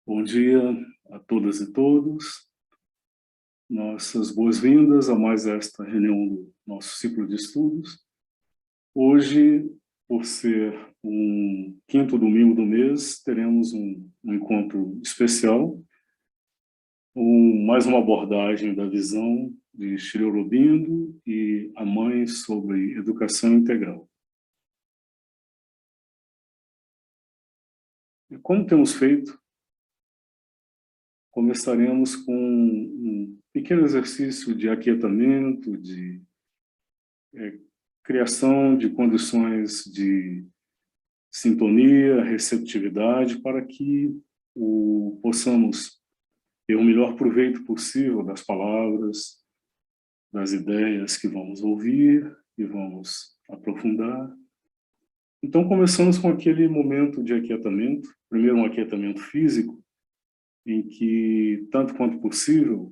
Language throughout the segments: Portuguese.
Bom dia a todas e todos. Nossas boas-vindas a mais esta reunião do nosso ciclo de estudos. Hoje, por ser um quinto domingo do mês, teremos um encontro especial, mais uma abordagem da visão de Sri Aurobindo e a mãe sobre educação integral. E como temos feito, começaremos com um pequeno exercício de aquietamento, de criação de condições de sintonia, receptividade, para que possamos ter o melhor proveito possível das palavras, das ideias que vamos ouvir e vamos aprofundar. Então, começamos com aquele momento de aquietamento, primeiro um aquietamento físico, em que, tanto quanto possível,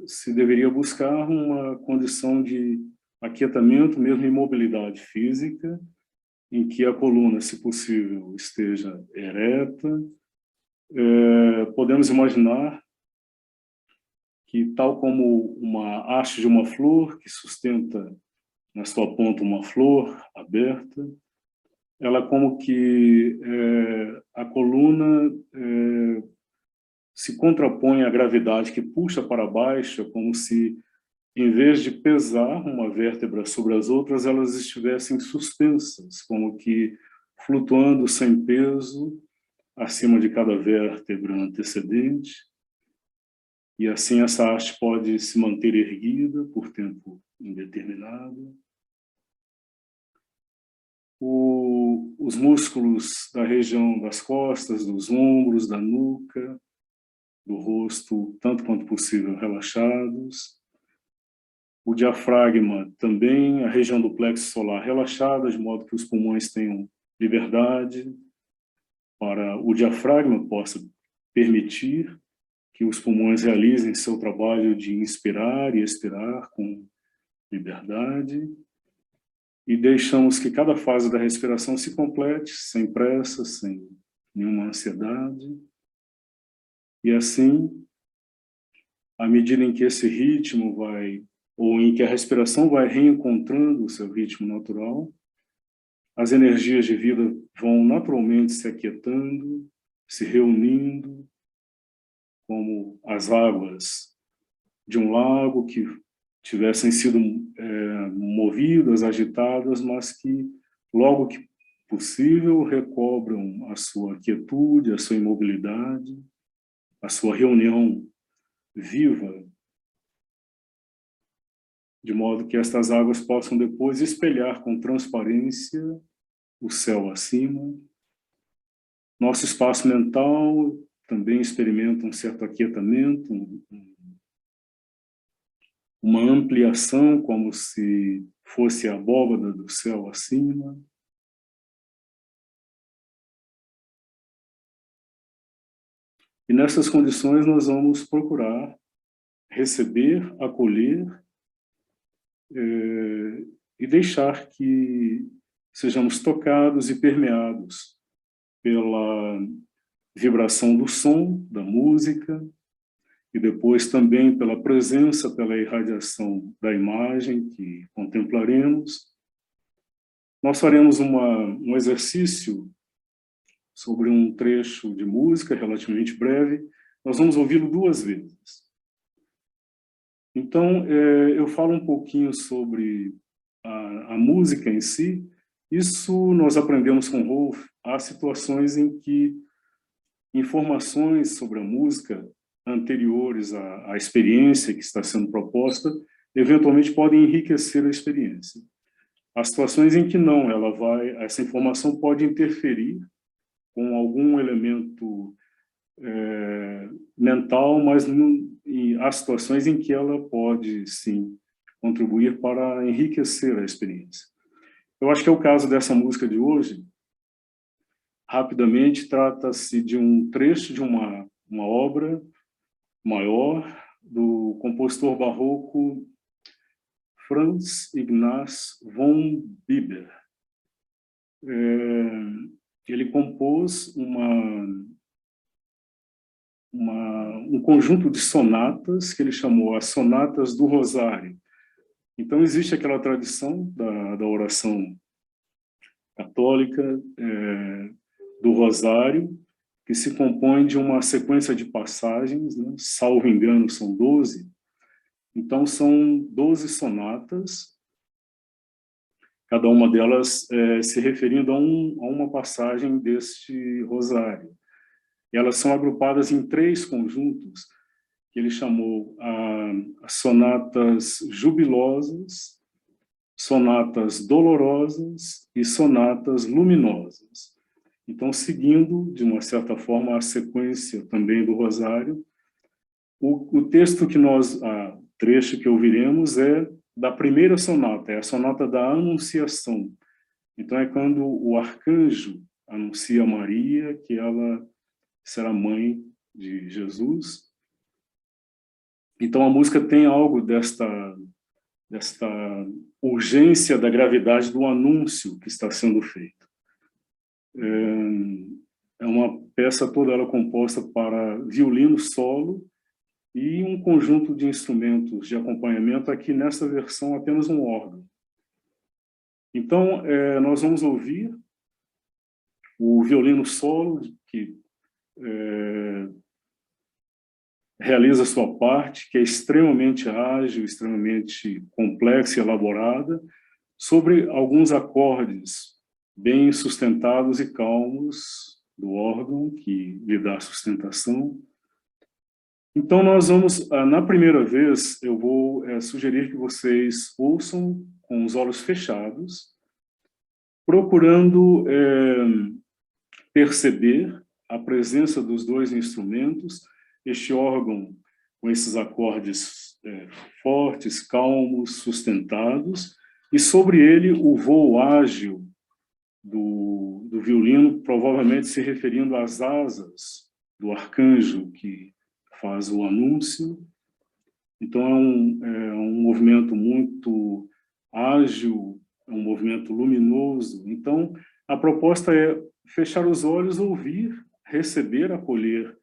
se deveria buscar uma condição de aquietamento, mesmo imobilidade física, em que a coluna, se possível, esteja ereta. Podemos imaginar que, tal como uma haste de uma flor que sustenta na sua ponta uma flor aberta, ela como que a coluna se contrapõe à gravidade que puxa para baixo, como se, em vez de pesar uma vértebra sobre as outras, elas estivessem suspensas, como que flutuando sem peso acima de cada vértebra antecedente. E assim essa haste pode se manter erguida por tempo indeterminado. Os músculos da região das costas, dos ombros, da nuca, do rosto, tanto quanto possível, relaxados. O diafragma também, a região do plexo solar relaxada, de modo que os pulmões tenham liberdade para o diafragma possa permitir que os pulmões realizem seu trabalho de inspirar e expirar com liberdade. E deixamos que cada fase da respiração se complete, sem pressa, sem nenhuma ansiedade. E assim, à medida em que esse ritmo ou em que a respiração vai reencontrando o seu ritmo natural, as energias de vida vão naturalmente se aquietando, se reunindo, como as águas de um lago que tivessem sido movidas, agitadas, mas que, logo que possível, recobram a sua quietude, a sua imobilidade, a sua reunião viva, de modo que estas águas possam depois espelhar com transparência o céu acima. Nosso espaço mental também experimenta um certo aquietamento, uma ampliação, como se fosse a abóbada do céu acima. E nessas condições nós vamos procurar receber, acolher e deixar que sejamos tocados e permeados pela vibração do som, da música, e depois também pela presença, pela irradiação da imagem que contemplaremos. Nós faremos um exercício sobre um trecho de música relativamente breve. Nós vamos ouvi-lo 2 vezes. Então, eu falo um pouquinho sobre a música em si. Isso nós aprendemos com Rolf. Há situações em que informações sobre a música anteriores à experiência que está sendo proposta, eventualmente podem enriquecer a experiência. Há situações em que não, essa informação pode interferir com algum elemento mental, mas há situações em que ela pode, sim, contribuir para enriquecer a experiência. Eu acho que é o caso dessa música de hoje. Rapidamente, trata-se de um trecho de uma obra maior do compositor barroco Franz Ignaz von Bieber. ele compôs um conjunto de sonatas que ele chamou as Sonatas do Rosário. Então, existe aquela tradição da oração católica do Rosário, que se compõe de uma sequência de passagens, né? Salvo engano, são 12. Então, são 12 sonatas, cada uma delas se referindo a uma passagem deste rosário. E elas são agrupadas em 3 conjuntos, que ele chamou as sonatas jubilosas, sonatas dolorosas e sonatas luminosas. Então, seguindo, de uma certa forma, a sequência também do rosário, o trecho que ouviremos é da primeira sonata, é a sonata da Anunciação. Então, é quando o arcanjo anuncia a Maria que ela será mãe de Jesus. Então, a música tem algo desta urgência da gravidade do anúncio que está sendo feito. É uma peça toda ela composta para violino solo e um conjunto de instrumentos de acompanhamento, aqui nessa versão apenas um órgão. Então, nós vamos ouvir o violino solo, que realiza a sua parte, que é extremamente ágil, extremamente complexa e elaborada, sobre alguns acordes bem sustentados e calmos do órgão, que lhe dá sustentação. Então, nós vamos, na primeira vez, eu vou sugerir que vocês ouçam com os olhos fechados, procurando perceber a presença dos 2 instrumentos, este órgão com esses acordes fortes, calmos, sustentados, e sobre ele o voo ágil do violino, provavelmente se referindo às asas do arcanjo que faz o anúncio. Então, é um movimento muito ágil, é um movimento luminoso. Então, a proposta é fechar os olhos, ouvir, receber, acolher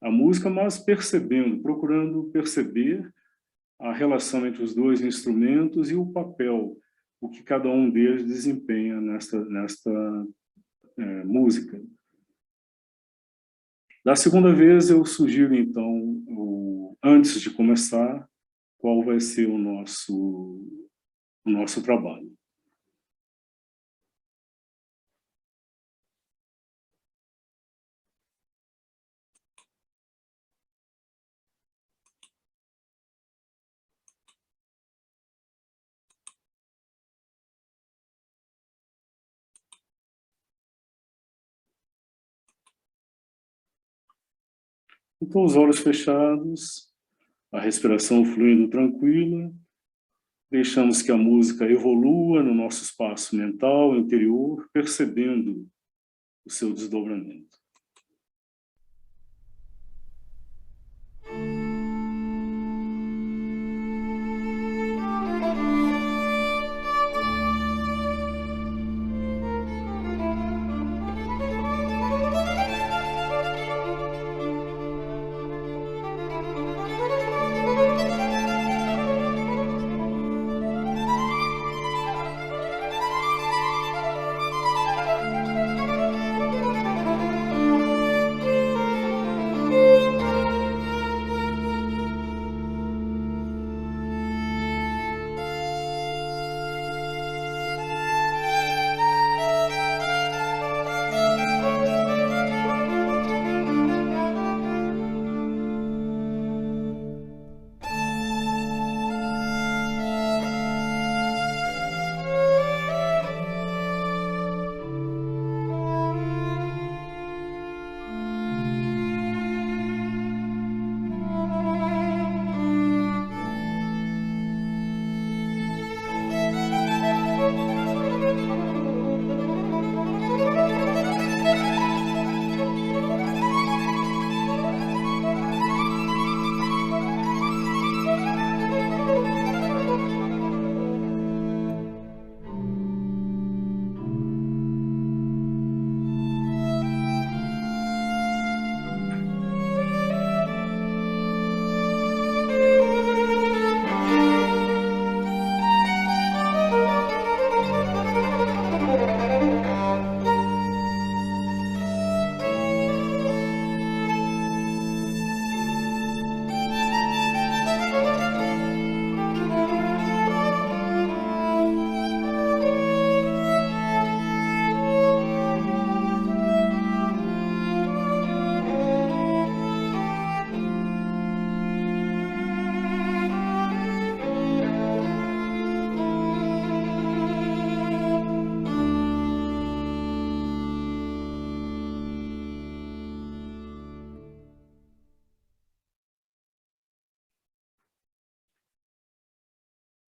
a música, mas percebendo, procurando perceber a relação entre os 2 instrumentos e o papel, o que cada um deles desempenha nesta música. Da segunda vez, eu sugiro, então, antes de começar, qual vai ser o nosso trabalho. Então, os olhos fechados, a respiração fluindo tranquila, deixamos que a música evolua no nosso espaço mental interior, percebendo o seu desdobramento.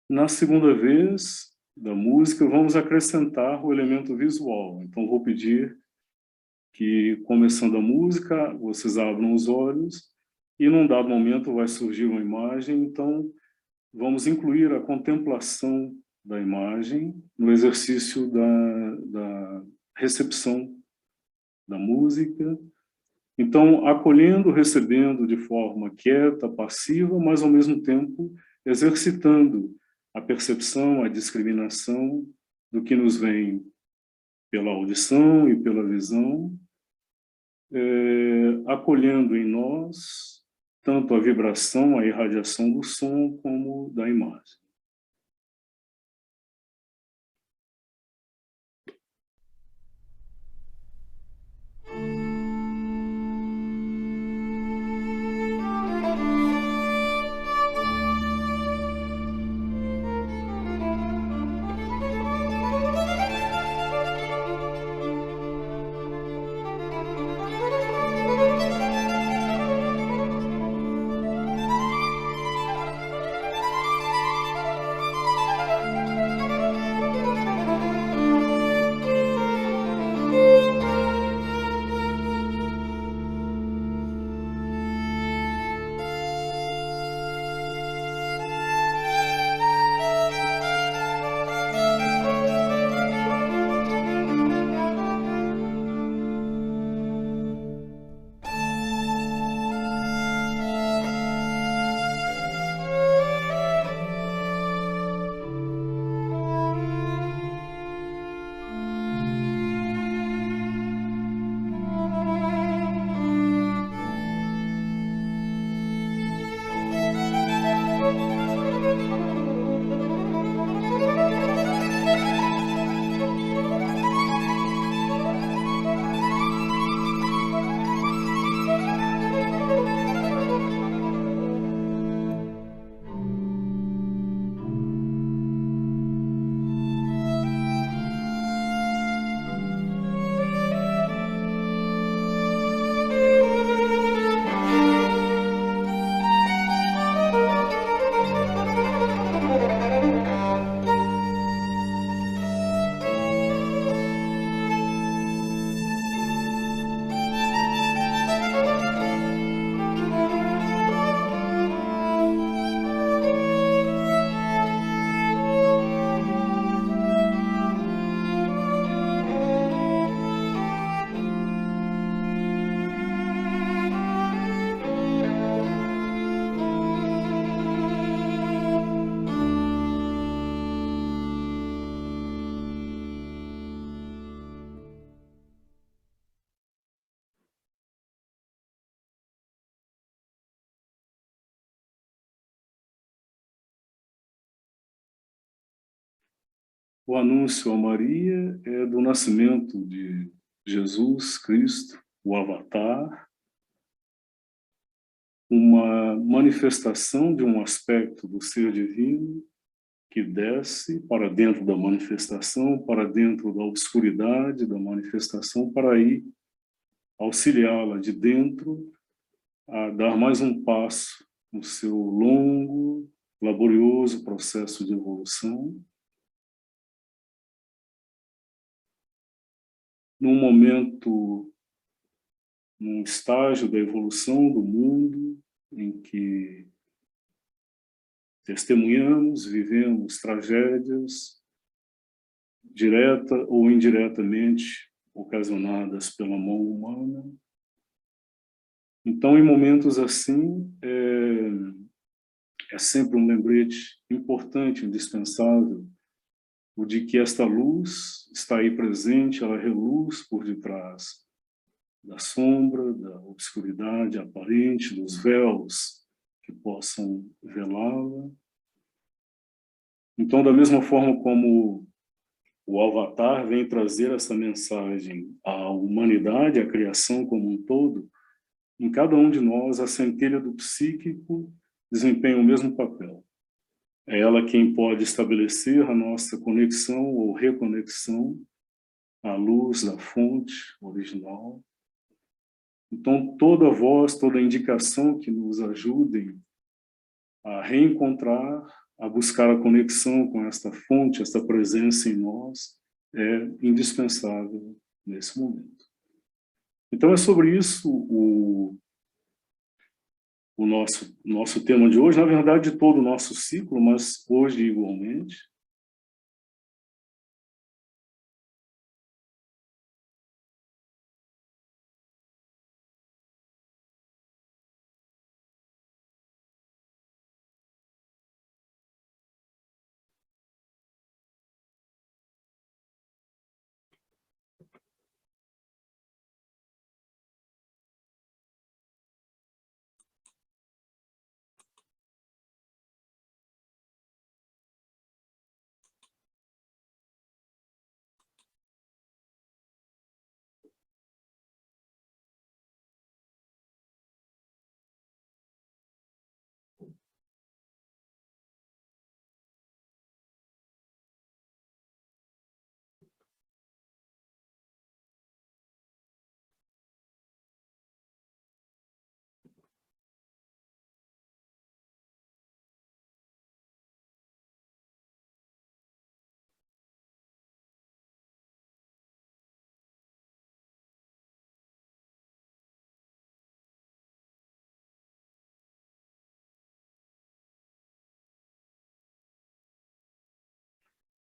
Na segunda vez da música, vamos acrescentar o elemento visual. Então, vou pedir que, começando a música, vocês abram os olhos e, num dado momento, vai surgir uma imagem. Então, vamos incluir a contemplação da imagem no exercício da recepção da música. Então, acolhendo, recebendo de forma quieta, passiva, mas, ao mesmo tempo, exercitando a percepção, a discriminação do que nos vem pela audição e pela visão, acolhendo em nós tanto a vibração, a irradiação do som, como da imagem. O anúncio a Maria é do nascimento de Jesus Cristo, o Avatar, uma manifestação de um aspecto do ser divino que desce para dentro da manifestação, para dentro da obscuridade da manifestação, para aí auxiliá-la de dentro a dar mais um passo no seu longo, laborioso processo de evolução. Num momento, num estágio da evolução do mundo, em que testemunhamos, vivemos tragédias, direta ou indiretamente ocasionadas pela mão humana. Então, em momentos assim, é sempre um lembrete importante, indispensável, o de que esta luz está aí presente, ela reluz por detrás da sombra, da obscuridade aparente, dos véus que possam velá-la. Então, da mesma forma como o Avatar vem trazer essa mensagem à humanidade, à criação como um todo, em cada um de nós, a centelha do psíquico desempenha o mesmo papel. É ela quem pode estabelecer a nossa conexão ou reconexão à luz da fonte original. Então, toda voz, toda indicação que nos ajudem a reencontrar a buscar a conexão com esta fonte, esta presença em nós, é indispensável nesse momento. Então é sobre isso o nosso tema de hoje, na verdade todo o nosso ciclo, mas hoje igualmente.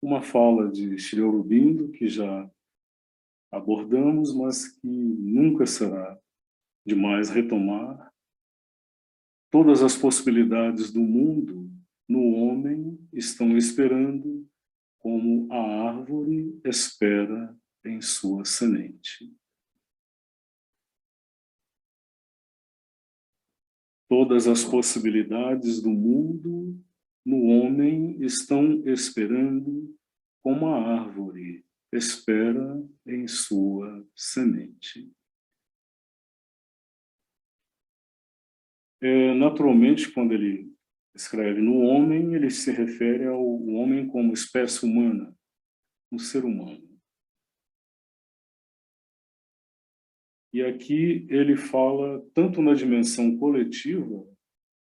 Uma fala de Sri Aurobindo, que já abordamos, mas que nunca será demais retomar. Todas as possibilidades do mundo no homem estão esperando como a árvore espera em sua semente. Todas as possibilidades do mundo no homem estão esperando como a árvore espera em sua semente. Naturalmente, quando ele escreve no homem, ele se refere ao homem como espécie humana, um ser humano. E aqui ele fala tanto na dimensão coletiva,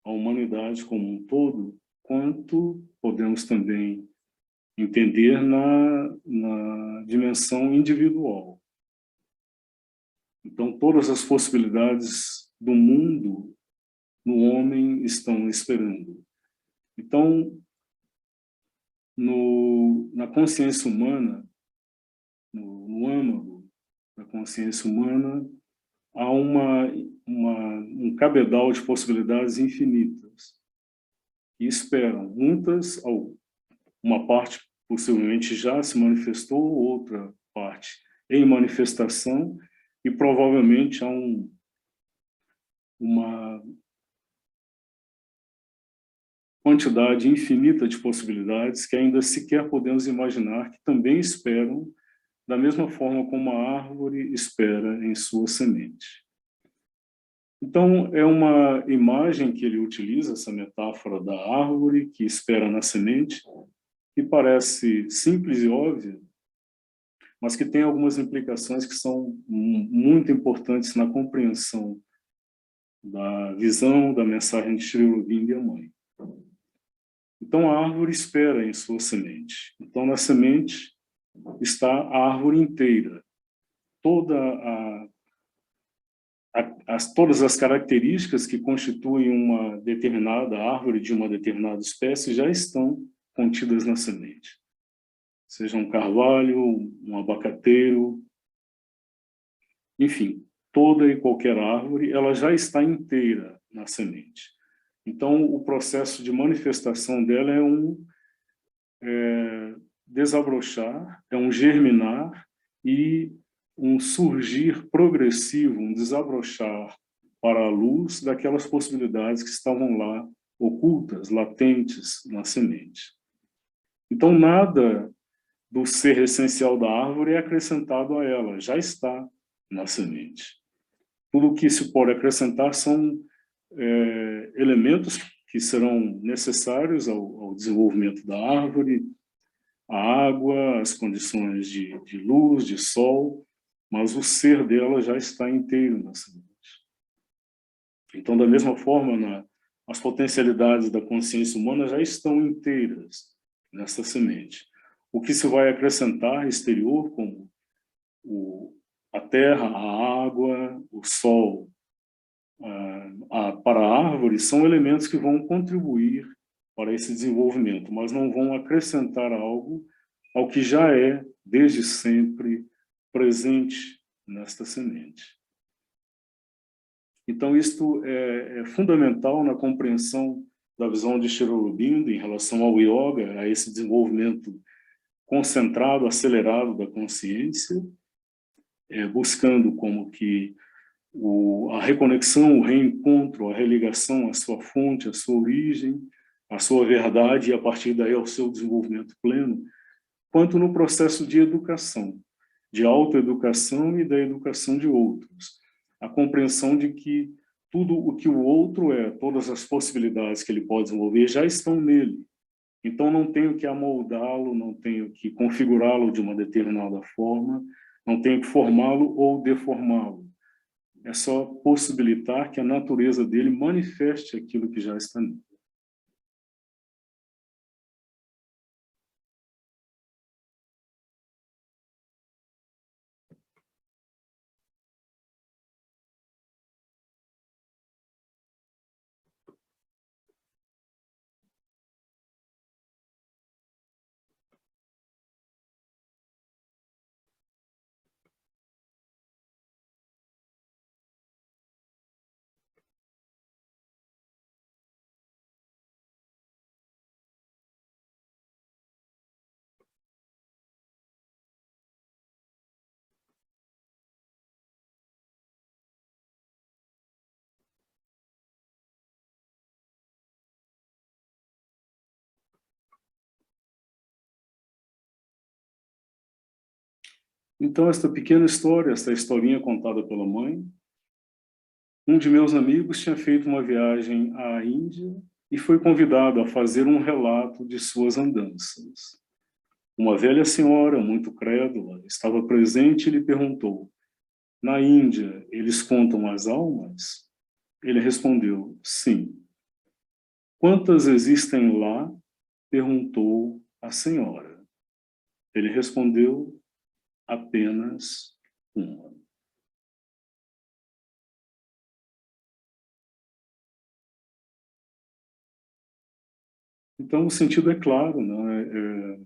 a humanidade como um todo, quanto podemos também entender na dimensão individual. Então, todas as possibilidades do mundo no homem estão esperando. Então, na consciência humana, no âmago da consciência humana, há um cabedal de possibilidades infinitas que esperam. Muitas, uma parte possivelmente já se manifestou, outra parte em manifestação, e provavelmente há uma quantidade infinita de possibilidades que ainda sequer podemos imaginar, que também esperam da mesma forma como a árvore espera em sua semente. Então, é uma imagem que ele utiliza, essa metáfora da árvore que espera na semente, que parece simples e óbvia, mas que tem algumas implicações que são muito importantes na compreensão da visão da mensagem de Sri Aurobindo e a mãe. Então, a árvore espera em sua semente. Então, na semente está a árvore inteira. Todas as características que constituem uma determinada árvore de uma determinada espécie já estão contidas na semente. Seja um carvalho, um abacateiro, enfim, toda e qualquer árvore, ela já está inteira na semente. Então, o processo de manifestação dela é um desabrochar, é um germinar e um surgir progressivo, um desabrochar para a luz daquelas possibilidades que estavam lá ocultas, latentes na semente. Então, nada do ser essencial da árvore é acrescentado a ela, já está na semente. Tudo o que se pode acrescentar são elementos que serão necessários ao desenvolvimento da árvore, a água, as condições de luz, de sol, mas o ser dela já está inteiro na semente. Então, da mesma forma, as potencialidades da consciência humana já estão inteiras nessa semente. O que se vai acrescentar exterior, como a terra, a água, o sol, para a árvore, são elementos que vão contribuir para esse desenvolvimento, mas não vão acrescentar algo ao que já é, desde sempre, presente nesta semente. Então, isto é fundamental na compreensão da visão de Sri Aurobindo em relação ao yoga, a esse desenvolvimento concentrado, acelerado da consciência, buscando como que a reconexão, o reencontro, a religação à sua fonte, à sua origem, à sua verdade e, a partir daí, ao seu desenvolvimento pleno, quanto no processo de educação, de autoeducação e da educação de outros. A compreensão de que tudo o que o outro é, todas as possibilidades que ele pode desenvolver, já estão nele. Então, não tenho que amoldá-lo, não tenho que configurá-lo de uma determinada forma, não tenho que formá-lo ou deformá-lo. É só possibilitar que a natureza dele manifeste aquilo que já está nele. Então, esta pequena história, esta historinha contada pela mãe, um de meus amigos tinha feito uma viagem à Índia e foi convidado a fazer um relato de suas andanças. Uma velha senhora, muito crédula, estava presente e lhe perguntou: na Índia, eles contam as almas? Ele respondeu: sim. Quantas existem lá? Perguntou a senhora. Ele respondeu: apenas uma. Então, o sentido é claro, né?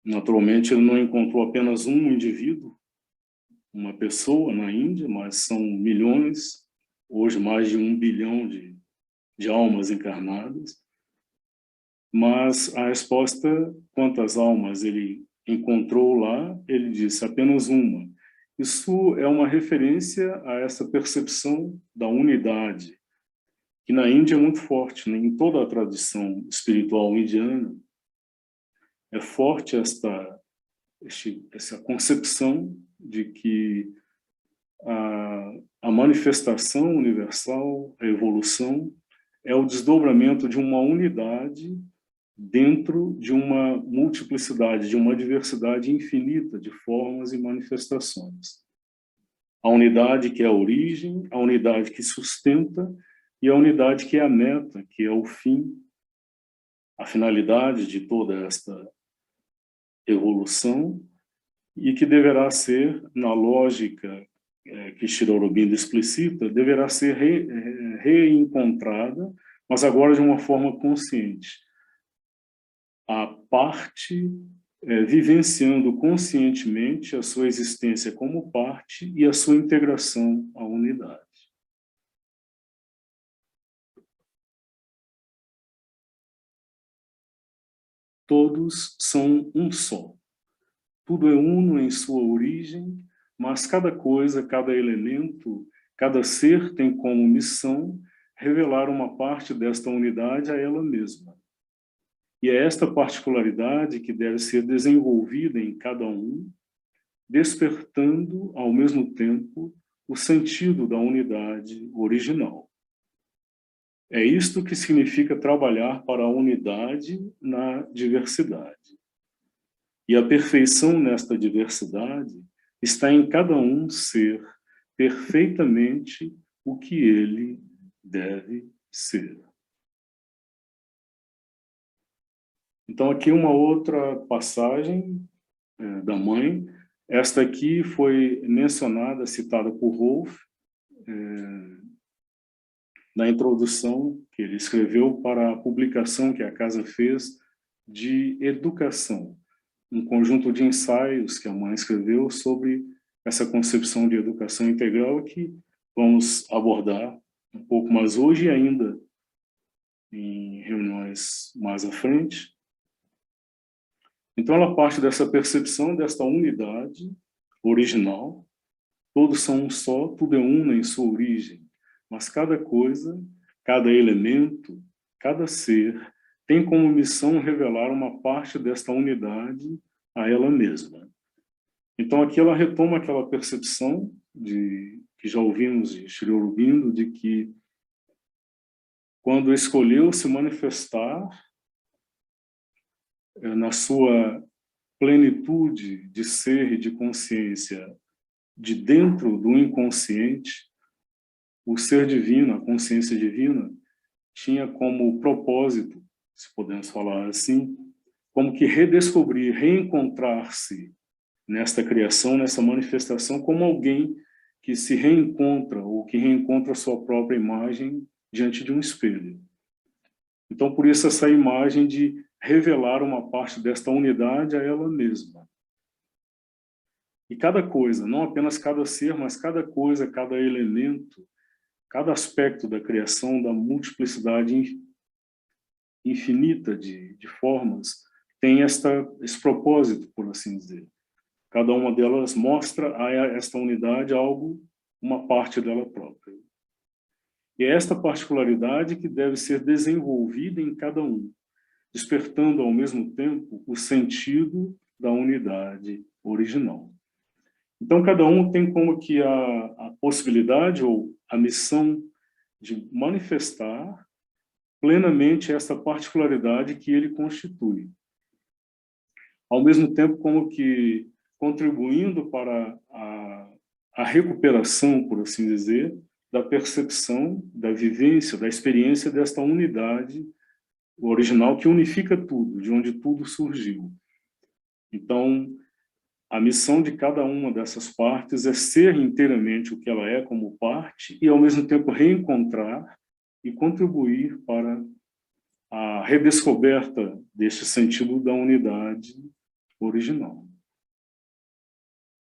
Naturalmente, ele não encontrou apenas um indivíduo, uma pessoa na Índia, mas são milhões, hoje mais de 1 bilhão de almas encarnadas. Mas a resposta, quantas almas ele encontrou lá, ele disse apenas uma. Isso é uma referência a essa percepção da unidade, que na Índia é muito forte, né? Em toda a tradição espiritual indiana, é forte essa concepção de que a manifestação universal, a evolução, é o desdobramento de uma unidade dentro de uma multiplicidade, de uma diversidade infinita de formas e manifestações. A unidade que é a origem, a unidade que sustenta e a unidade que é a meta, que é o fim, a finalidade de toda esta evolução e que deverá ser, na lógica que Sri Aurobindo explicita, deverá ser reencontrada, mas agora de uma forma consciente. A parte vivenciando conscientemente a sua existência como parte e a sua integração à unidade. Todos são um só. Tudo é uno em sua origem, mas cada coisa, cada elemento, cada ser tem como missão revelar uma parte desta unidade a ela mesma. E é esta particularidade que deve ser desenvolvida em cada um, despertando, ao mesmo tempo, o sentido da unidade original. É isto que significa trabalhar para a unidade na diversidade. E a perfeição nesta diversidade está em cada um ser perfeitamente o que ele deve ser. Então, aqui uma outra passagem da mãe. Esta aqui foi mencionada, citada por Wolff, na introdução que ele escreveu para a publicação que a casa fez de educação, um conjunto de ensaios que a mãe escreveu sobre essa concepção de educação integral que vamos abordar um pouco mais hoje e ainda em reuniões mais à frente. Então, ela parte dessa percepção, desta unidade original. Todos são um só, tudo é uno em sua origem. Mas cada coisa, cada elemento, cada ser tem como missão revelar uma parte desta unidade a ela mesma. Então, aqui ela retoma aquela percepção que já ouvimos de Sri Aurobindo, de que quando escolheu se manifestar na sua plenitude de ser e de consciência, de dentro do inconsciente, o ser divino, a consciência divina, tinha como propósito, se podemos falar assim, como que redescobrir, reencontrar-se nesta criação, nessa manifestação, como alguém que se reencontra, ou que reencontra a sua própria imagem diante de um espelho. Então, por isso, essa imagem de revelar uma parte desta unidade a ela mesma. E cada coisa, não apenas cada ser, mas cada coisa, cada elemento, cada aspecto da criação, da multiplicidade infinita de formas, tem esse propósito, por assim dizer. Cada uma delas mostra a esta unidade algo, uma parte dela própria. E é esta particularidade que deve ser desenvolvida em cada um, despertando ao mesmo tempo o sentido da unidade original. Então, cada um tem como que a possibilidade ou a missão de manifestar plenamente essa particularidade que ele constitui. Ao mesmo tempo, como que contribuindo para a recuperação, por assim dizer, da percepção, da vivência, da experiência desta unidade original que unifica tudo, de onde tudo surgiu. Então, a missão de cada uma dessas partes é ser inteiramente o que ela é como parte e, ao mesmo tempo, reencontrar e contribuir para a redescoberta deste sentido da unidade original.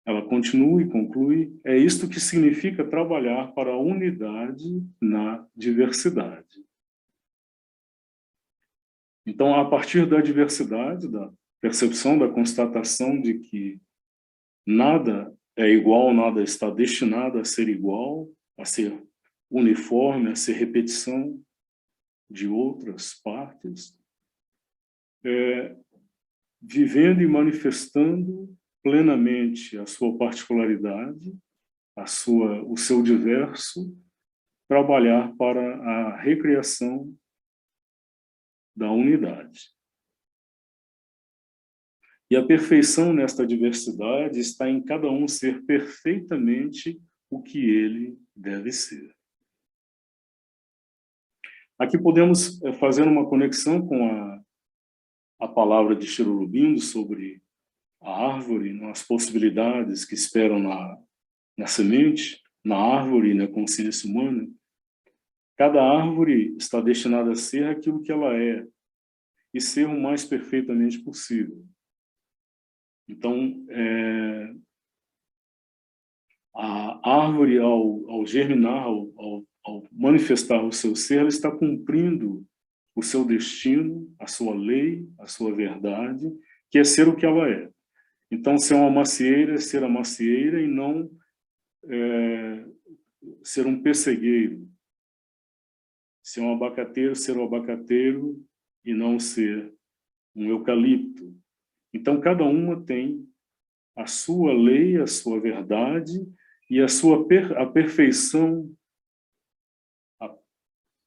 Ela continua e conclui, é isto que significa trabalhar para a unidade na diversidade. Então, a partir da diversidade, da percepção, da constatação de que nada é igual, nada está destinado a ser igual, a ser uniforme, a ser repetição de outras partes, vivendo e manifestando plenamente a sua particularidade, o seu diverso, trabalhar para a recriação da unidade. E a perfeição nesta diversidade está em cada um ser perfeitamente o que ele deve ser. Aqui podemos fazer uma conexão com a palavra de Sri Aurobindo sobre a árvore, as possibilidades que esperam na semente, na árvore e na consciência humana. Cada árvore está destinada a ser aquilo que ela é e ser o mais perfeitamente possível. Então, a árvore, ao germinar, ao manifestar o seu ser, ela está cumprindo o seu destino, a sua lei, a sua verdade, que é ser o que ela é. Então, ser uma macieira é ser a macieira e não ser um pessegueiro. Ser um abacateiro, ser o abacateiro e não ser um eucalipto. Então, cada uma tem a sua lei, a sua verdade e a perfeição,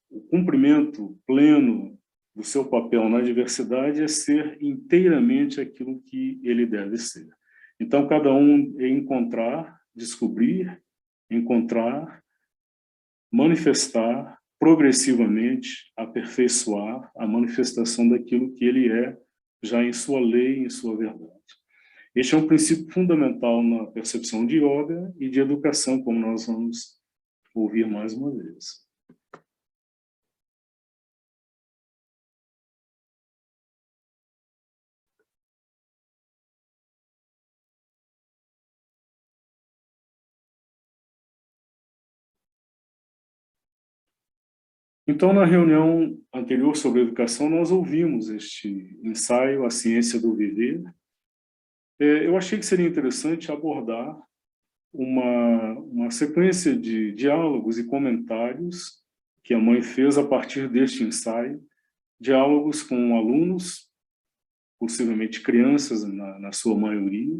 o cumprimento pleno do seu papel na diversidade é ser inteiramente aquilo que ele deve ser. Então, cada um é encontrar, descobrir, encontrar, manifestar progressivamente aperfeiçoar a manifestação daquilo que ele é, já em sua lei, em sua verdade. Este é um princípio fundamental na percepção de yoga e de educação, como nós vamos ouvir mais uma vez. Então, na reunião anterior sobre educação, nós ouvimos este ensaio, A Ciência do Viver. Eu achei que seria interessante abordar uma sequência de diálogos e comentários que a mãe fez a partir deste ensaio, diálogos com alunos, possivelmente crianças na sua maioria.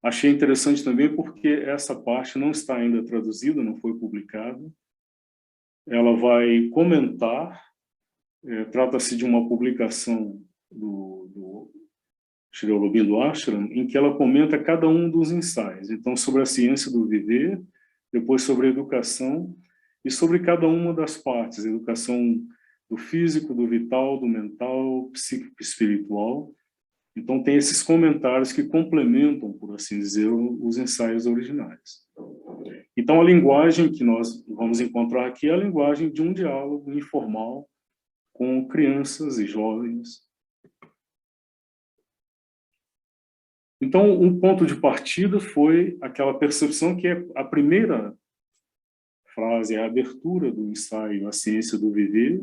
Achei interessante também porque essa parte não está ainda traduzida, não foi publicada. Ela vai comentar, trata-se de uma publicação do Sri Aurobindo Ashram, em que ela comenta cada um dos ensaios. Então, sobre a ciência do viver, depois sobre a educação e sobre cada uma das partes, a educação do físico, do vital, do mental, psíquico e espiritual. Então, tem esses comentários que complementam, por assim dizer, os ensaios originais. Então, a linguagem que nós vamos encontrar aqui é a linguagem de um diálogo informal com crianças e jovens. Então, um ponto de partida foi aquela percepção que é a primeira frase, a abertura do ensaio A Ciência do Viver,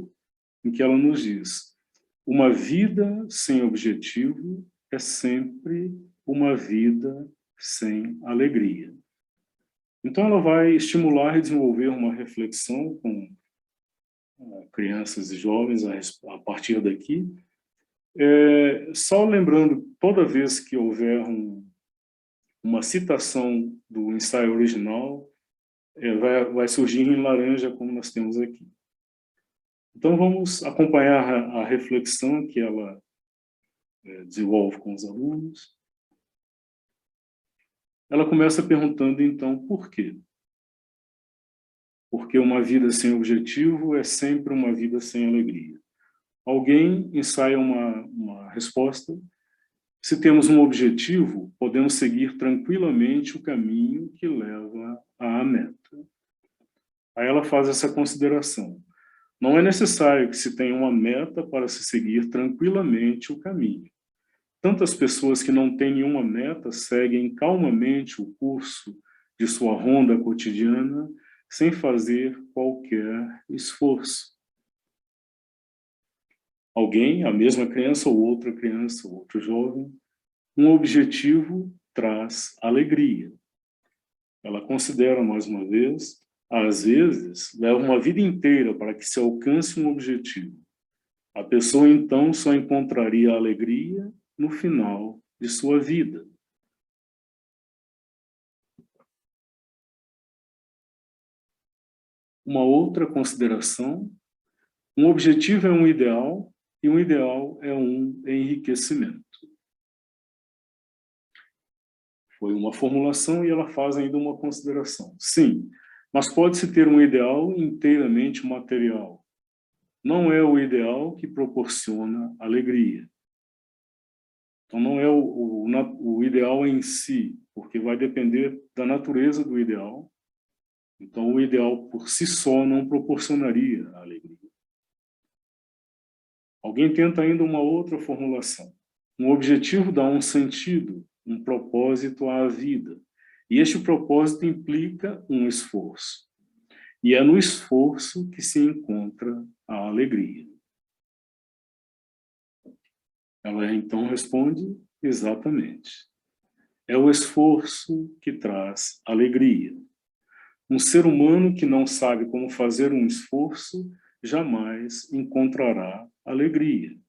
em que ela nos diz: uma vida sem objetivo é sempre uma vida sem alegria. Então, ela vai estimular e desenvolver uma reflexão com crianças e jovens a partir daqui. Só lembrando, toda vez que houver uma citação do ensaio original, vai surgir em laranja, como nós temos aqui. Então, vamos acompanhar a reflexão que ela desenvolve com os alunos. Ela começa perguntando, então, por quê? Porque uma vida sem objetivo é sempre uma vida sem alegria. Alguém ensaia uma resposta. Se temos um objetivo, podemos seguir tranquilamente o caminho que leva à meta. Aí ela faz essa consideração. Não é necessário que se tenha uma meta para se seguir tranquilamente o caminho. Tantas pessoas que não têm nenhuma meta seguem calmamente o curso de sua ronda cotidiana sem fazer qualquer esforço. Alguém, a mesma criança ou outra criança, ou outro jovem, um objetivo traz alegria. Ela considera, mais uma vez, às vezes, leva uma vida inteira para que se alcance um objetivo. A pessoa, então, só encontraria alegria no final de sua vida. Uma outra consideração: um objetivo é um ideal e um ideal é um enriquecimento. Foi uma formulação e ela faz ainda uma consideração. Sim, mas pode-se ter um ideal inteiramente material. Não é o ideal que proporciona alegria. Então, não é o ideal em si, porque vai depender da natureza do ideal. Então, o ideal por si só não proporcionaria a alegria. Alguém tenta ainda uma outra formulação. Um objetivo dá um sentido, um propósito à vida. E este propósito implica um esforço. E é no esforço que se encontra a alegria. Ela então responde: exatamente. É o esforço que traz alegria. Um ser humano que não sabe como fazer um esforço jamais encontrará alegria.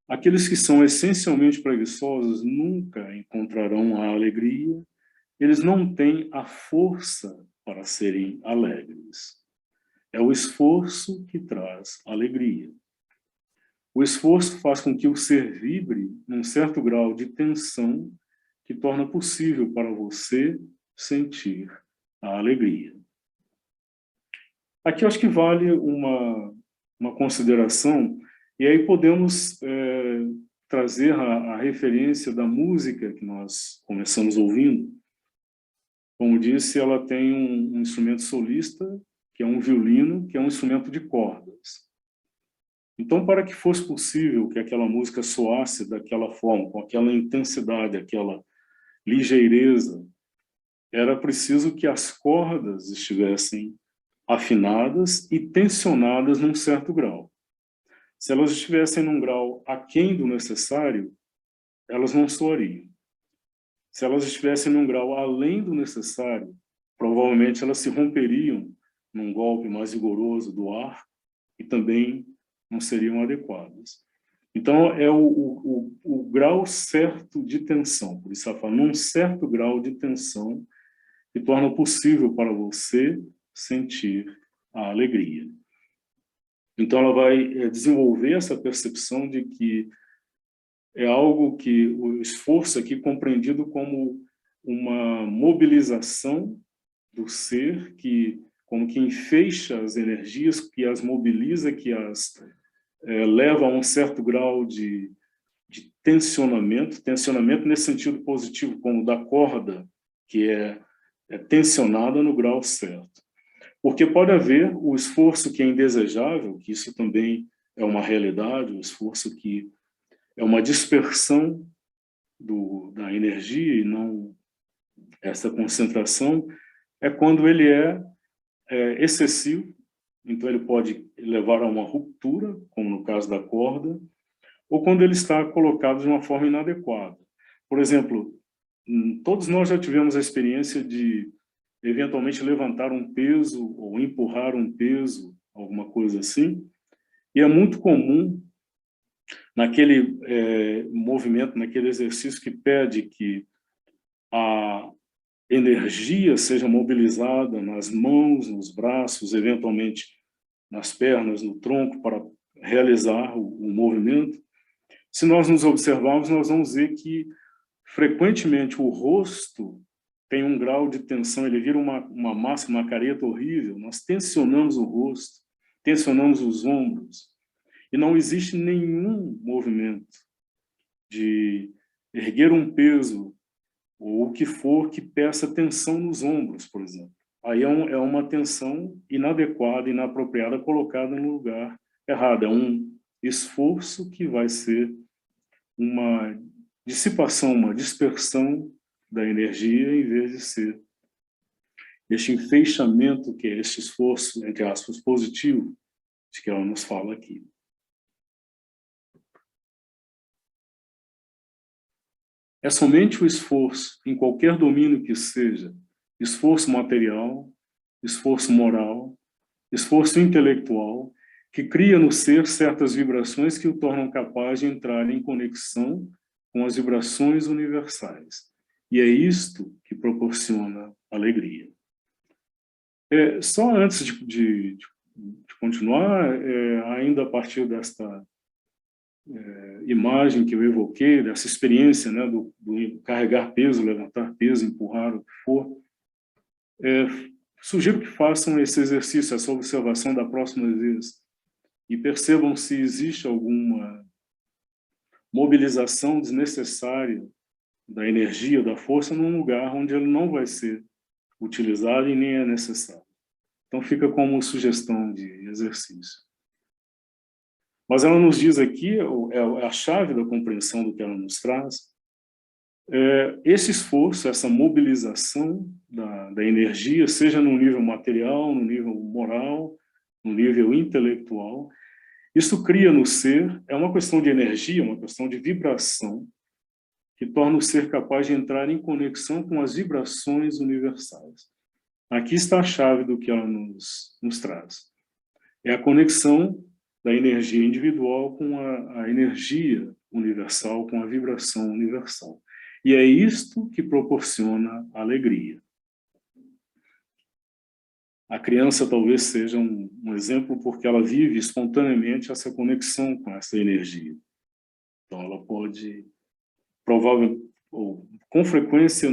Aqueles que são essencialmente preguiçosos nunca encontrarão a alegria. Eles não têm a força para serem alegres. É o esforço que traz alegria. O esforço faz com que o ser vibre num certo grau de tensão que torna possível para você sentir a alegria. Aqui eu acho que vale uma consideração, e aí podemos trazer a referência da música que nós começamos ouvindo. Como disse, ela tem um instrumento solista, que é um violino, que é um instrumento de cordas. Então, para que fosse possível que aquela música soasse daquela forma, com aquela intensidade, aquela ligeireza, era preciso que as cordas estivessem afinadas e tensionadas num certo grau. Se elas estivessem num grau aquém do necessário, elas não soariam. Se elas estivessem num grau além do necessário, provavelmente elas se romperiam num golpe mais vigoroso do ar e também não seriam adequadas. Então, é o grau certo de tensão, por isso ela fala, num certo grau de tensão que torna possível para você sentir a alegria. Então, ela vai desenvolver essa percepção de que é algo que o esforço aqui compreendido como uma mobilização do ser, que como que enfeixa as energias, que as mobiliza, que as leva a um certo grau de tensionamento nesse sentido positivo, como da corda, que é tensionada no grau certo. Porque pode haver o esforço que é indesejável, que isso também é uma realidade, o esforço que é uma dispersão da energia e não essa concentração, é quando ele é excessivo, então ele pode levar a uma ruptura, como no caso da corda, ou quando ele está colocado de uma forma inadequada. Por exemplo, todos nós já tivemos a experiência de eventualmente levantar um peso ou empurrar um peso, alguma coisa assim, e é muito comum naquele movimento, naquele exercício que pede que a energia seja mobilizada nas mãos, nos braços, eventualmente nas pernas, no tronco, para realizar o movimento. Se nós nos observarmos, nós vamos ver que, frequentemente, o rosto tem um grau de tensão, ele vira uma massa, uma careta horrível. Nós tensionamos o rosto, tensionamos os ombros, e não existe nenhum movimento de erguer um peso ou o que for que peça tensão nos ombros, por exemplo. Aí é uma tensão inadequada, inapropriada, colocada no lugar errado. É um esforço que vai ser uma dissipação, uma dispersão da energia, em vez de ser este enfeixamento, que é este esforço, entre aspas, positivo, de que ela nos fala aqui. É somente o esforço, em qualquer domínio que seja, esforço material, esforço moral, esforço intelectual, que cria no ser certas vibrações que o tornam capaz de entrar em conexão com as vibrações universais. E é isto que proporciona alegria. Só antes de continuar, ainda a partir desta imagem que eu evoquei, dessa experiência, né, do carregar peso, levantar peso, empurrar o que for, sugiro que façam esse exercício, essa observação da próxima vez, e percebam se existe alguma mobilização desnecessária da energia, da força, num lugar onde ele não vai ser utilizado e nem é necessário. Então fica como sugestão de exercício. Mas ela nos diz aqui, é a chave da compreensão do que ela nos traz, esse esforço, essa mobilização da energia, seja no nível material, no nível moral, no nível intelectual, isso cria no ser, é uma questão de energia, uma questão de vibração, que torna o ser capaz de entrar em conexão com as vibrações universais. Aqui está a chave do que ela nos traz. É a conexão da energia individual com a energia universal, com a vibração universal. E é isto que proporciona alegria. A criança talvez seja um exemplo porque ela vive espontaneamente essa conexão com essa energia. Então ela pode, provavelmente, ou com frequência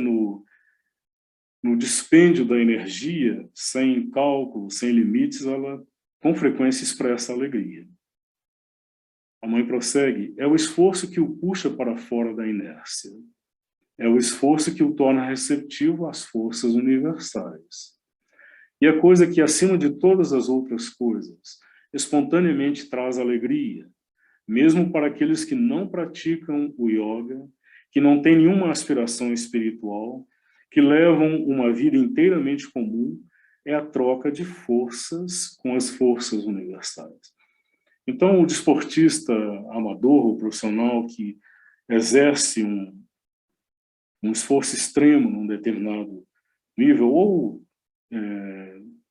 no dispêndio da energia, sem cálculo, sem limites, ela com frequência expressa alegria. A mãe prossegue: é o esforço que o puxa para fora da inércia. É o esforço que o torna receptivo às forças universais. E a coisa que, acima de todas as outras coisas, espontaneamente traz alegria, mesmo para aqueles que não praticam o yoga, que não têm nenhuma aspiração espiritual, que levam uma vida inteiramente comum, é a troca de forças com as forças universais. Então, o desportista amador ou profissional que exerce um esforço extremo num determinado nível, ou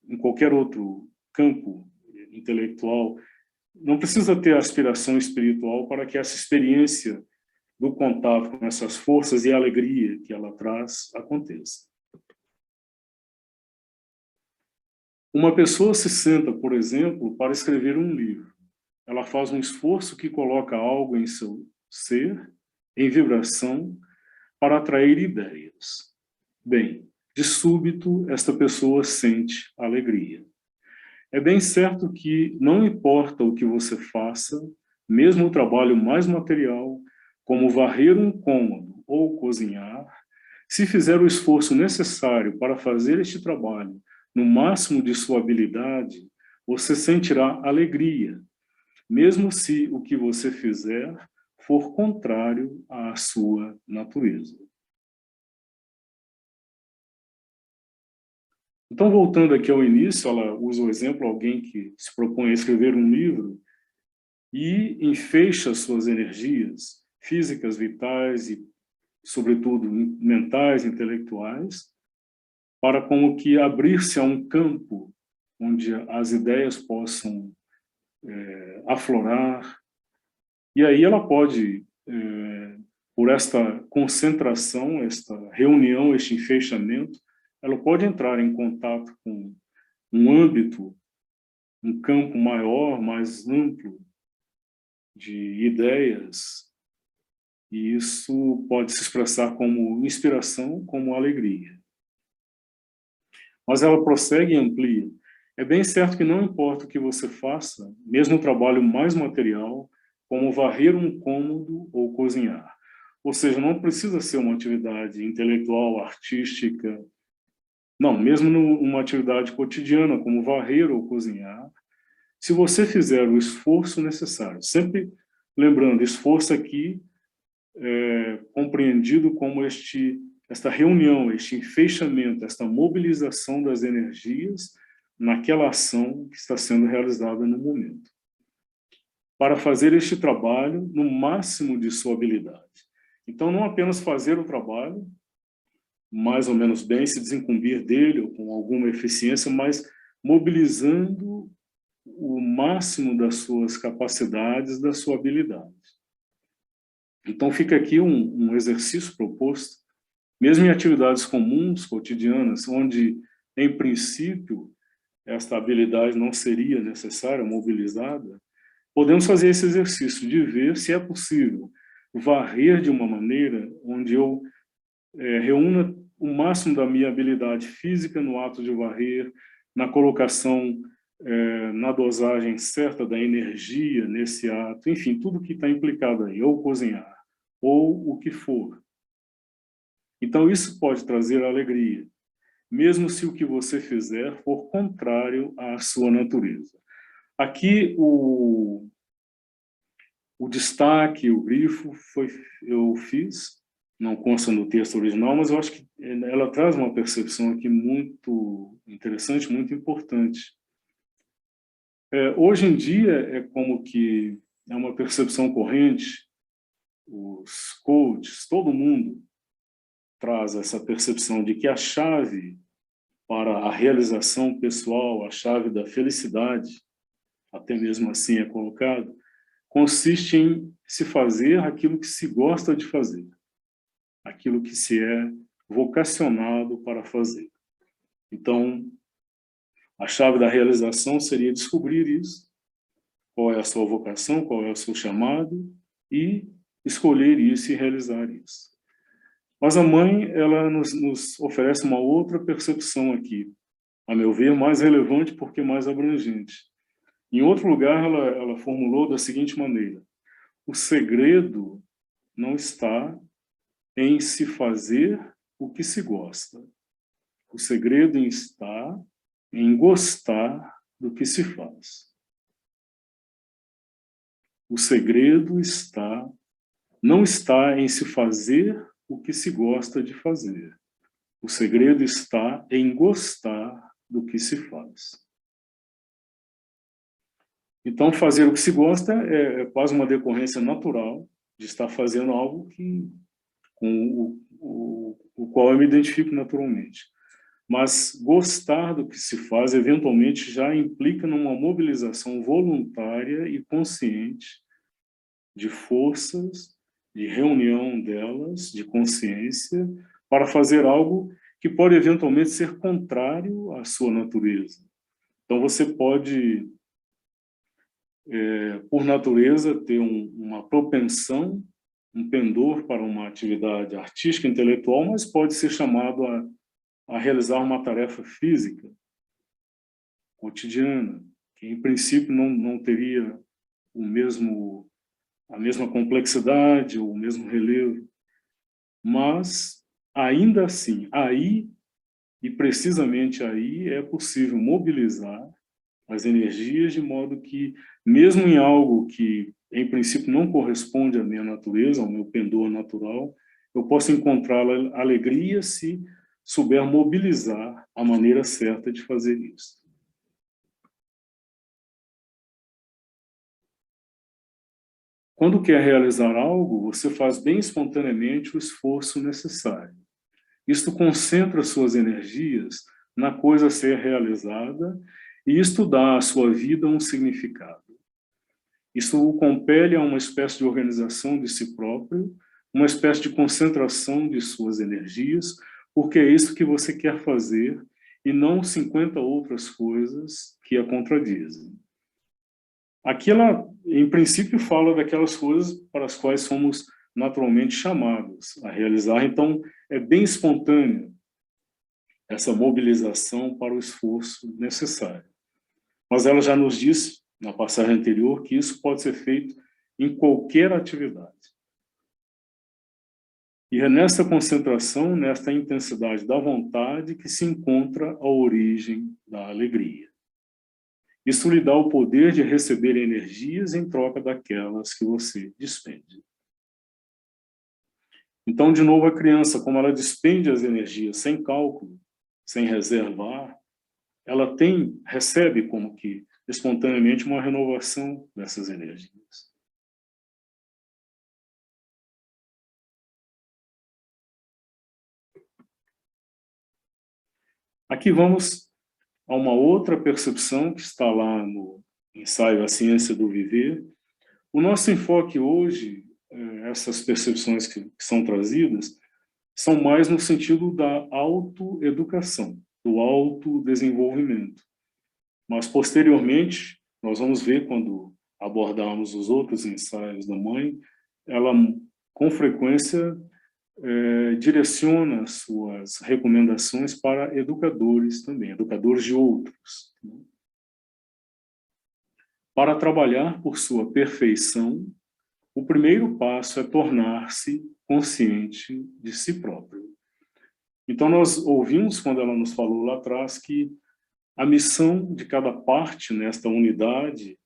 em qualquer outro campo intelectual, não precisa ter aspiração espiritual para que essa experiência do contato com essas forças e a alegria que ela traz aconteça. Uma pessoa se senta, por exemplo, para escrever um livro. Ela faz um esforço que coloca algo em seu ser, em vibração, para atrair ideias. Bem, de súbito, esta pessoa sente alegria. É bem certo que não importa o que você faça, mesmo o trabalho mais material, como varrer um cômodo ou cozinhar, se fizer o esforço necessário para fazer este trabalho no máximo de sua habilidade, você sentirá alegria, mesmo se o que você fizer for contrário à sua natureza. Então, voltando aqui ao início, ela usa o exemplo, alguém que se propõe a escrever um livro e enfeixa suas energias físicas, vitais e, sobretudo, mentais, intelectuais, para como que abrir-se a um campo onde as ideias possam aflorar. E aí ela pode, por esta concentração, esta reunião, este enfeixamento, ela pode entrar em contato com um âmbito, um campo maior, mais amplo de ideias, e isso pode se expressar como inspiração, como alegria. Mas ela prossegue e amplia. É bem certo que não importa o que você faça, mesmo o trabalho mais material, como varrer um cômodo ou cozinhar. Ou seja, não precisa ser uma atividade intelectual, artística. Não, mesmo numa atividade cotidiana, como varrer ou cozinhar, se você fizer o esforço necessário, sempre lembrando, esforço aqui compreendido como esta reunião, este enfeixamento, esta mobilização das energias naquela ação que está sendo realizada no momento, para fazer este trabalho no máximo de sua habilidade. Então, não apenas fazer o trabalho mais ou menos bem, se desincumbir dele ou com alguma eficiência, mas mobilizando o máximo das suas capacidades, da sua habilidade. Então, fica aqui um exercício proposto, mesmo em atividades comuns, cotidianas, onde, em princípio, esta habilidade não seria necessária, mobilizada, podemos fazer esse exercício de ver se é possível varrer de uma maneira onde eu reúna o máximo da minha habilidade física no ato de varrer, na colocação, na dosagem certa da energia nesse ato, enfim, tudo que está implicado aí, ou cozinhar, ou o que for. Então, isso pode trazer alegria, mesmo se o que você fizer for contrário à sua natureza. Aqui, o destaque, o grifo, eu fiz, não consta no texto original, mas eu acho que ela traz uma percepção aqui muito interessante, muito importante. Hoje em dia, é como que é uma percepção corrente, os coaches, todo mundo traz essa percepção de que a chave para a realização pessoal, a chave da felicidade, até mesmo assim é colocado, consiste em se fazer aquilo que se gosta de fazer, aquilo que se é vocacionado para fazer. Então, a chave da realização seria descobrir isso, qual é a sua vocação, qual é o seu chamado, e escolher isso e realizar isso. Mas a mãe, ela nos oferece uma outra percepção aqui, a meu ver, mais relevante porque mais abrangente. Em outro lugar, ela formulou da seguinte maneira: o segredo não está em se fazer o que se gosta. O segredo está em gostar do que se faz. O segredo não está em se fazer o que se gosta de fazer. O segredo está em gostar do que se faz. Então, fazer o que se gosta é quase uma decorrência natural de estar fazendo algo com o qual eu me identifico naturalmente. Mas gostar do que se faz, eventualmente, já implica numa mobilização voluntária e consciente de forças, de reunião delas, de consciência, para fazer algo que pode eventualmente ser contrário à sua natureza. Então você pode, por natureza, ter uma propensão, um pendor para uma atividade artística, intelectual, mas pode ser chamado a realizar uma tarefa física, cotidiana, que em princípio não teria a mesma complexidade ou o mesmo relevo. Mas, ainda assim, aí, e precisamente aí, é possível mobilizar as energias de modo que, mesmo em algo que, em princípio, não corresponde à minha natureza, ao meu pendor natural, eu posso encontrar alegria se souber mobilizar a maneira certa de fazer isso. Quando quer realizar algo, você faz bem espontaneamente o esforço necessário. Isto concentra suas energias na coisa a ser realizada e isto dá à sua vida um significado. Isso o compele a uma espécie de organização de si próprio, uma espécie de concentração de suas energias, porque é isso que você quer fazer e não 50 outras coisas que a contradizem. Aqui ela, em princípio, fala daquelas coisas para as quais somos naturalmente chamados a realizar, então é bem espontâneo essa mobilização para o esforço necessário. Mas ela já nos disse, na passagem anterior, que isso pode ser feito em qualquer atividade. E é nessa concentração, nesta intensidade da vontade, que se encontra a origem da alegria. Isso lhe dá o poder de receber energias em troca daquelas que você despende. Então, de novo, a criança, como ela despende as energias sem cálculo, sem reservar, ela recebe como que espontaneamente uma renovação dessas energias. Aqui vamos a uma outra percepção que está lá no ensaio A Ciência do Viver. O nosso enfoque hoje, essas percepções que são trazidas, são mais no sentido da autoeducação, do autodesenvolvimento. Mas, posteriormente, nós vamos ver, quando abordarmos os outros ensaios da mãe, ela, com frequência, direciona suas recomendações para educadores também, educadores de outros. Para trabalhar por sua perfeição, o primeiro passo é tornar-se consciente de si próprio. Então, nós ouvimos, quando ela nos falou lá atrás, que a missão de cada parte nesta unidade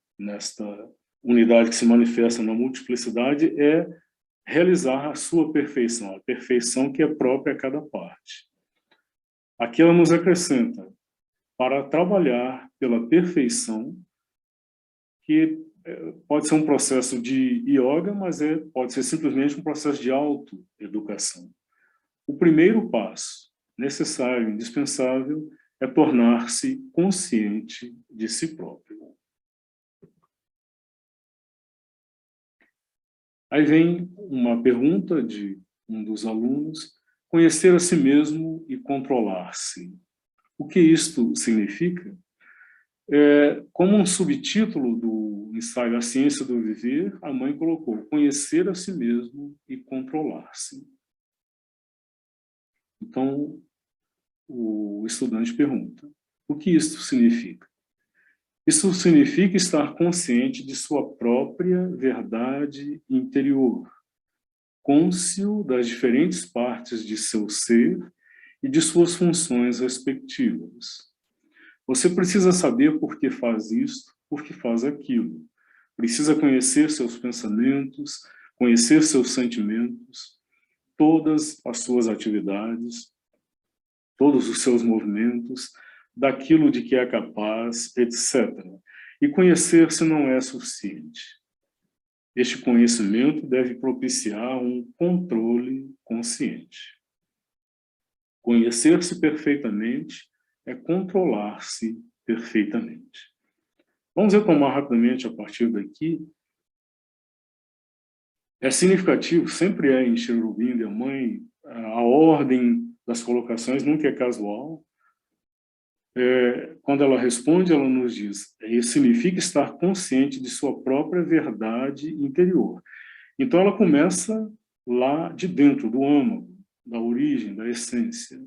que se manifesta na multiplicidade, é realizar a sua perfeição, a perfeição que é própria a cada parte. Aqui ela nos acrescenta, para trabalhar pela perfeição, que pode ser um processo de yoga, mas pode ser simplesmente um processo de autoeducação. O primeiro passo, necessário, indispensável, é tornar-se consciente de si próprio. Aí vem uma pergunta de um dos alunos: conhecer a si mesmo e controlar-se. O que isto significa? Como um subtítulo do ensaio A Ciência do Viver, a mãe colocou: conhecer a si mesmo e controlar-se. Então, o estudante pergunta: o que isso significa? Isso significa estar consciente de sua própria verdade interior, cônscio das diferentes partes de seu ser e de suas funções respectivas. Você precisa saber por que faz isto, por que faz aquilo. Precisa conhecer seus pensamentos, conhecer seus sentimentos, todas as suas atividades, todos os seus movimentos, daquilo de que é capaz, etc. E conhecer-se não é suficiente. Este conhecimento deve propiciar um controle consciente. Conhecer-se perfeitamente é controlar-se perfeitamente. Vamos retomar rapidamente a partir daqui. É significativo, sempre é em Shri Aurobindo e a mãe, a ordem das colocações nunca é casual. Quando ela responde, ela nos diz: isso significa estar consciente de sua própria verdade interior. Então ela começa lá de dentro, do âmago, da origem, da essência.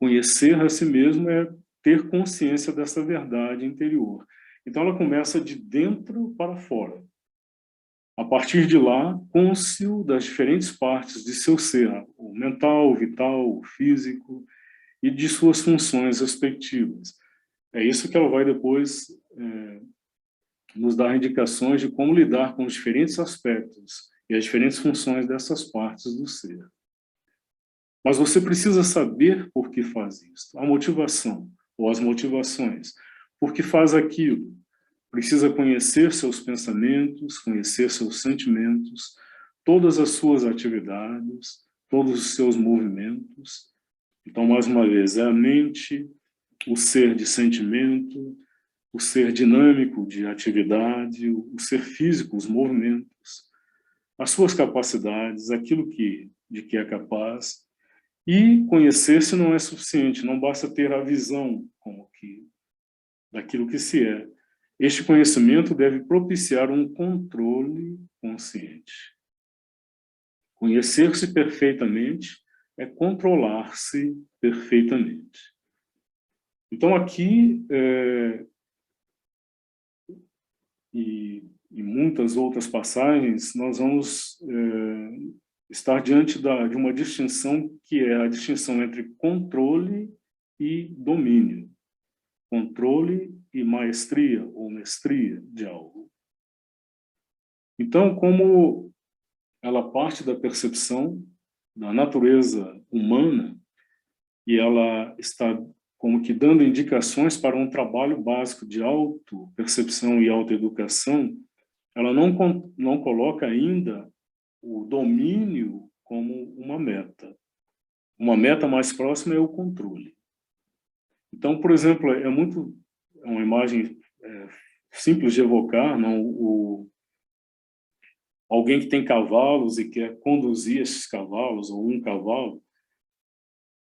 Conhecer a si mesmo é ter consciência dessa verdade interior. Então ela começa de dentro para fora. A partir de lá, cônscio das diferentes partes de seu ser, o mental, o vital, o físico, e de suas funções respectivas. É isso que ela vai depois nos dar indicações de como lidar com os diferentes aspectos e as diferentes funções dessas partes do ser. Mas você precisa saber por que faz isso. A motivação, ou as motivações. Por que faz aquilo? Precisa conhecer seus pensamentos, conhecer seus sentimentos, todas as suas atividades, todos os seus movimentos. Então, mais uma vez, é a mente, o ser de sentimento, o ser dinâmico de atividade, o ser físico, os movimentos, as suas capacidades, aquilo de que é capaz. E conhecer-se não é suficiente, não basta ter a visão daquilo que se é. Este conhecimento deve propiciar um controle consciente. Conhecer-se perfeitamente é controlar-se perfeitamente. Então aqui, e muitas outras passagens, nós vamos estar diante de uma distinção que é a distinção entre controle e domínio. Controle e maestria ou mestria de algo. Então, como ela parte da percepção da natureza humana e ela está como que dando indicações para um trabalho básico de autopercepção e autoeducação, ela não coloca ainda o domínio como uma meta. Uma meta mais próxima é o controle. Então, por exemplo, é uma imagem simples de evocar, não? Alguém que tem cavalos e quer conduzir esses cavalos, ou um cavalo,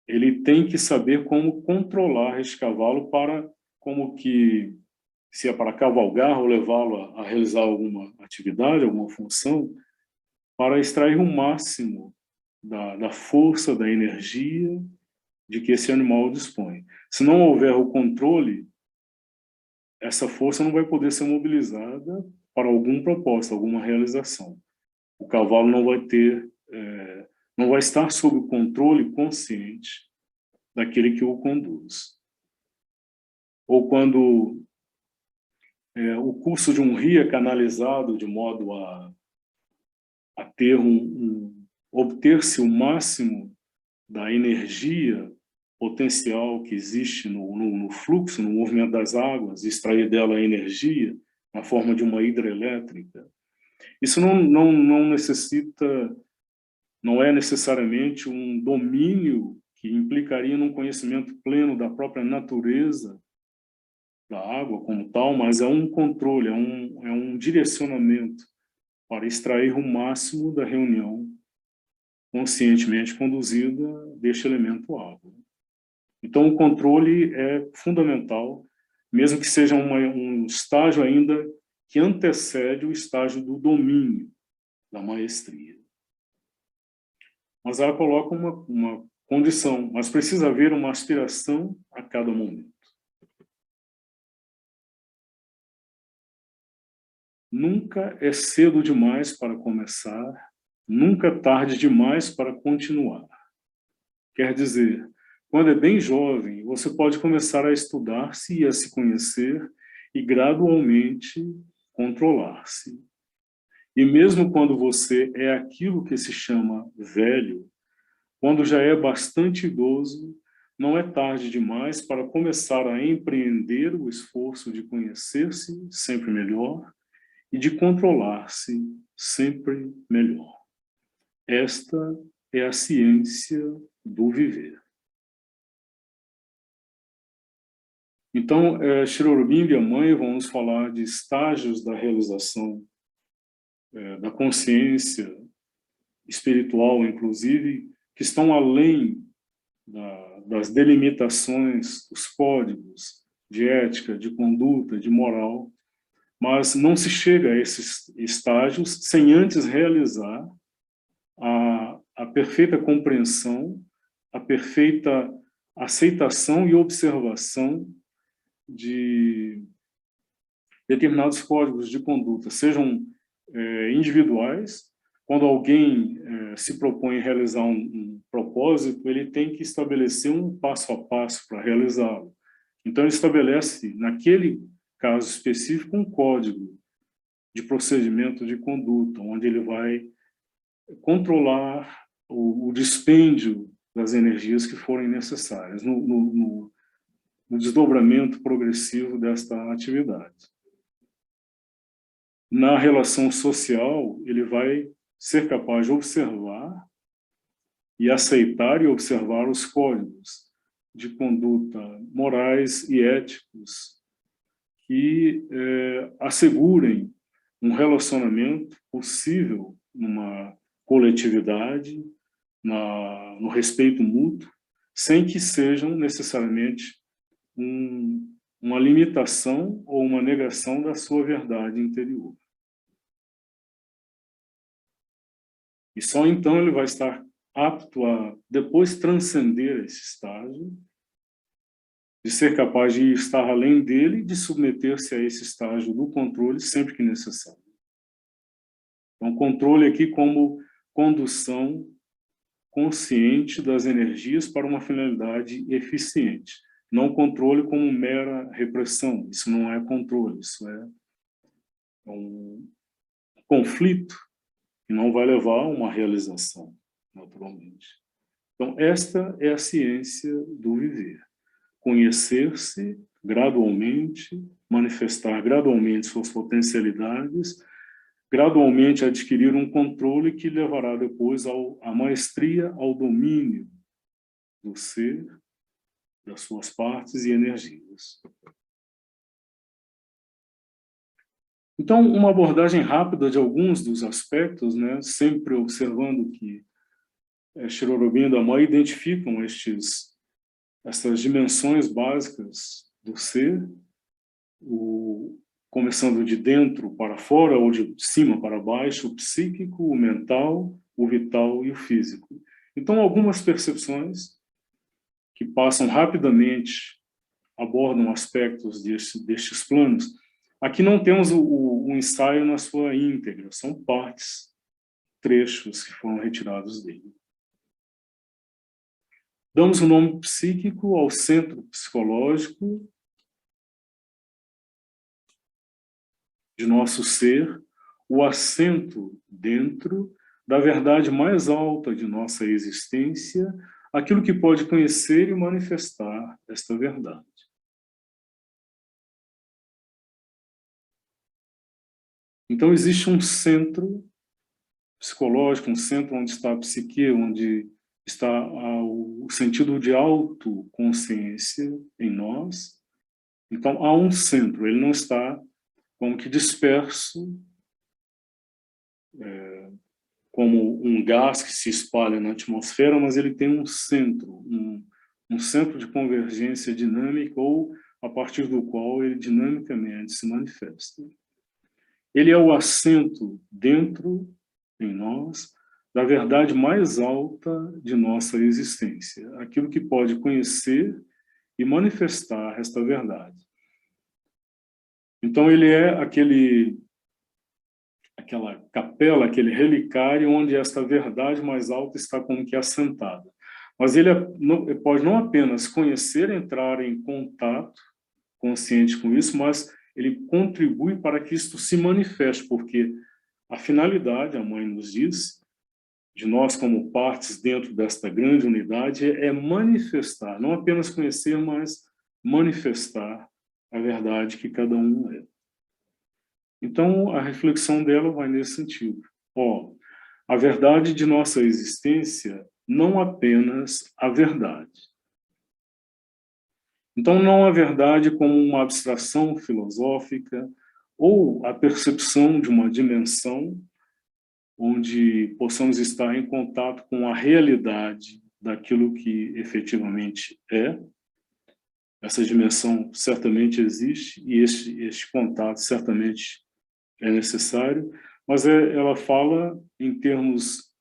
ele tem que saber como controlar esse cavalo se é para cavalgar ou levá-lo a realizar alguma atividade, alguma função, para extrair o máximo da força, da energia de que esse animal dispõe. Se não houver o controle, essa força não vai poder ser mobilizada para algum propósito, alguma realização. O cavalo não vai estar sob o controle consciente daquele que o conduz. Ou quando o curso de um rio é canalizado de modo a ter obter-se o máximo da energia potencial que existe no fluxo, no movimento das águas, extrair dela a energia na forma de uma hidrelétrica. Isso não é necessariamente um domínio que implicaria num conhecimento pleno da própria natureza da água como tal, mas é um controle, é um direcionamento para extrair o máximo da reunião conscientemente conduzida deste elemento água. Então, o controle é fundamental, mesmo que seja um estágio ainda que antecede o estágio do domínio, da maestria. mas ela coloca uma condição, mas precisa haver uma aspiração a cada momento. Nunca é cedo demais para começar, nunca tarde demais para continuar. Quer dizer, quando é bem jovem, você pode começar a estudar-se e a se conhecer e gradualmente controlar-se. E mesmo quando você é aquilo que se chama velho, quando já é bastante idoso, não é tarde demais para começar a empreender o esforço de conhecer-se sempre melhor e de controlar-se sempre melhor. Esta é a ciência do viver. Então, Sri Aurobindo e a mãe vão nos falar de estágios da realização da consciência espiritual, inclusive, que estão além das delimitações, dos códigos de ética, de conduta, de moral, mas não se chega a esses estágios sem antes realizar a perfeita compreensão, a perfeita aceitação e observação de determinados códigos de conduta, sejam individuais. Quando alguém se propõe a realizar um propósito, ele tem que estabelecer um passo a passo para realizá-lo. Então, ele estabelece, naquele caso específico, um código de procedimento de conduta, onde ele vai controlar o dispêndio das energias que forem necessárias no desdobramento progressivo desta atividade. Na relação social, ele vai ser capaz de observar e aceitar e observar os códigos de conduta morais e éticos que assegurem um relacionamento possível numa coletividade, no respeito mútuo, sem que sejam necessariamente uma limitação ou uma negação da sua verdade interior. E só então ele vai estar apto a depois transcender esse estágio, de ser capaz de estar além dele e de submeter-se a esse estágio do controle sempre que necessário. Então, controle aqui como condução consciente das energias para uma finalidade eficiente. Não controle como mera repressão. Isso não é controle, isso é um conflito que não vai levar a uma realização, naturalmente. Então, esta é a ciência do viver. Conhecer-se gradualmente, manifestar gradualmente suas potencialidades, gradualmente adquirir um controle que levará depois à maestria, ao domínio do ser, das suas partes e energias. Então, uma abordagem rápida de alguns dos aspectos, né, sempre observando que Sri Aurobindo e a mãe identificam essas dimensões básicas do ser, começando de dentro para fora ou de cima para baixo, o psíquico, o mental, o vital e o físico. Então, algumas percepções que passam rapidamente, abordam aspectos destes planos. Aqui não temos o ensaio na sua íntegra, são partes, trechos que foram retirados dele. Damos o nome psíquico ao centro psicológico de nosso ser, o assento dentro da verdade mais alta de nossa existência, aquilo que pode conhecer e manifestar esta verdade. Então, existe um centro psicológico, um centro onde está a psique, onde está o sentido de autoconsciência em nós. Então, há um centro, ele não está como que disperso, como um gás que se espalha na atmosfera, mas ele tem um centro, um centro de convergência dinâmica, ou a partir do qual ele dinamicamente se manifesta. Ele é o assento dentro, em nós, da verdade mais alta de nossa existência, aquilo que pode conhecer e manifestar esta verdade. Então ele é aquela capela, aquele relicário onde esta verdade mais alta está como que assentada. Mas ele pode não apenas conhecer, entrar em contato consciente com isso, mas ele contribui para que isto se manifeste, porque a finalidade, a mãe nos diz, de nós como partes dentro desta grande unidade é manifestar, não apenas conhecer, mas manifestar a verdade que cada um é. Então, a reflexão dela vai nesse sentido. A verdade de nossa existência, não apenas a verdade. Então, não a verdade como uma abstração filosófica ou a percepção de uma dimensão onde possamos estar em contato com a realidade daquilo que efetivamente é. Essa dimensão certamente existe e este contato certamente é necessário, mas ela fala em termos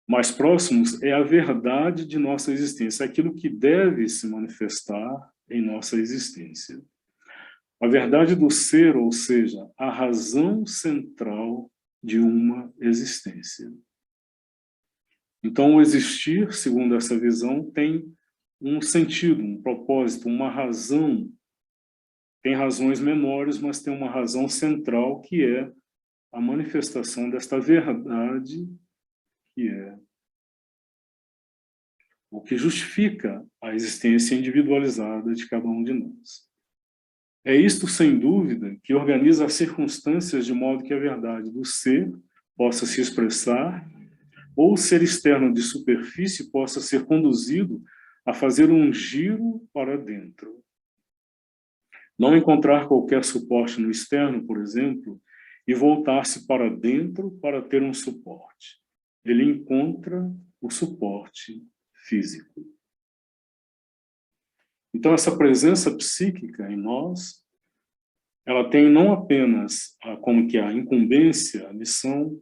mais próximos, é a verdade de nossa existência, aquilo que deve se manifestar em nossa existência. A verdade do ser, ou seja, a razão central de uma existência. Então, o existir, segundo essa visão, tem um sentido, um propósito, uma razão. Tem razões menores, mas tem uma razão central, que é a manifestação desta verdade, que é o que justifica a existência individualizada de cada um de nós. É isto, sem dúvida, que organiza as circunstâncias de modo que a verdade do ser possa se expressar, ou o ser externo de superfície possa ser conduzido a fazer um giro para dentro. Não encontrar qualquer suporte no externo, por exemplo, e voltar-se para dentro para ter um suporte. Ele encontra o suporte físico. Então, essa presença psíquica em nós, ela tem não apenas como que a incumbência, a missão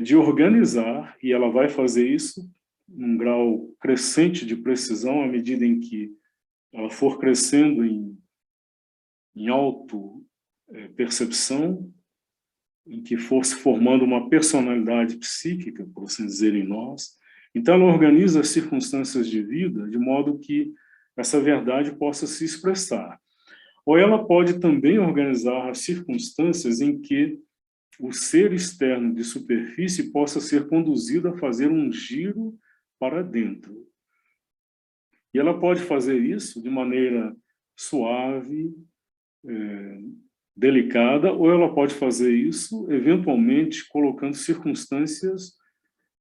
de organizar, e ela vai fazer isso num grau crescente de precisão à medida em que ela for crescendo em auto-percepção, em que for se formando uma personalidade psíquica, por assim dizer, em nós. Então, ela organiza as circunstâncias de vida de modo que essa verdade possa se expressar. Ou ela pode também organizar as circunstâncias em que o ser externo de superfície possa ser conduzido a fazer um giro para dentro. E ela pode fazer isso de maneira suave, delicada, ou ela pode fazer isso, eventualmente, colocando circunstâncias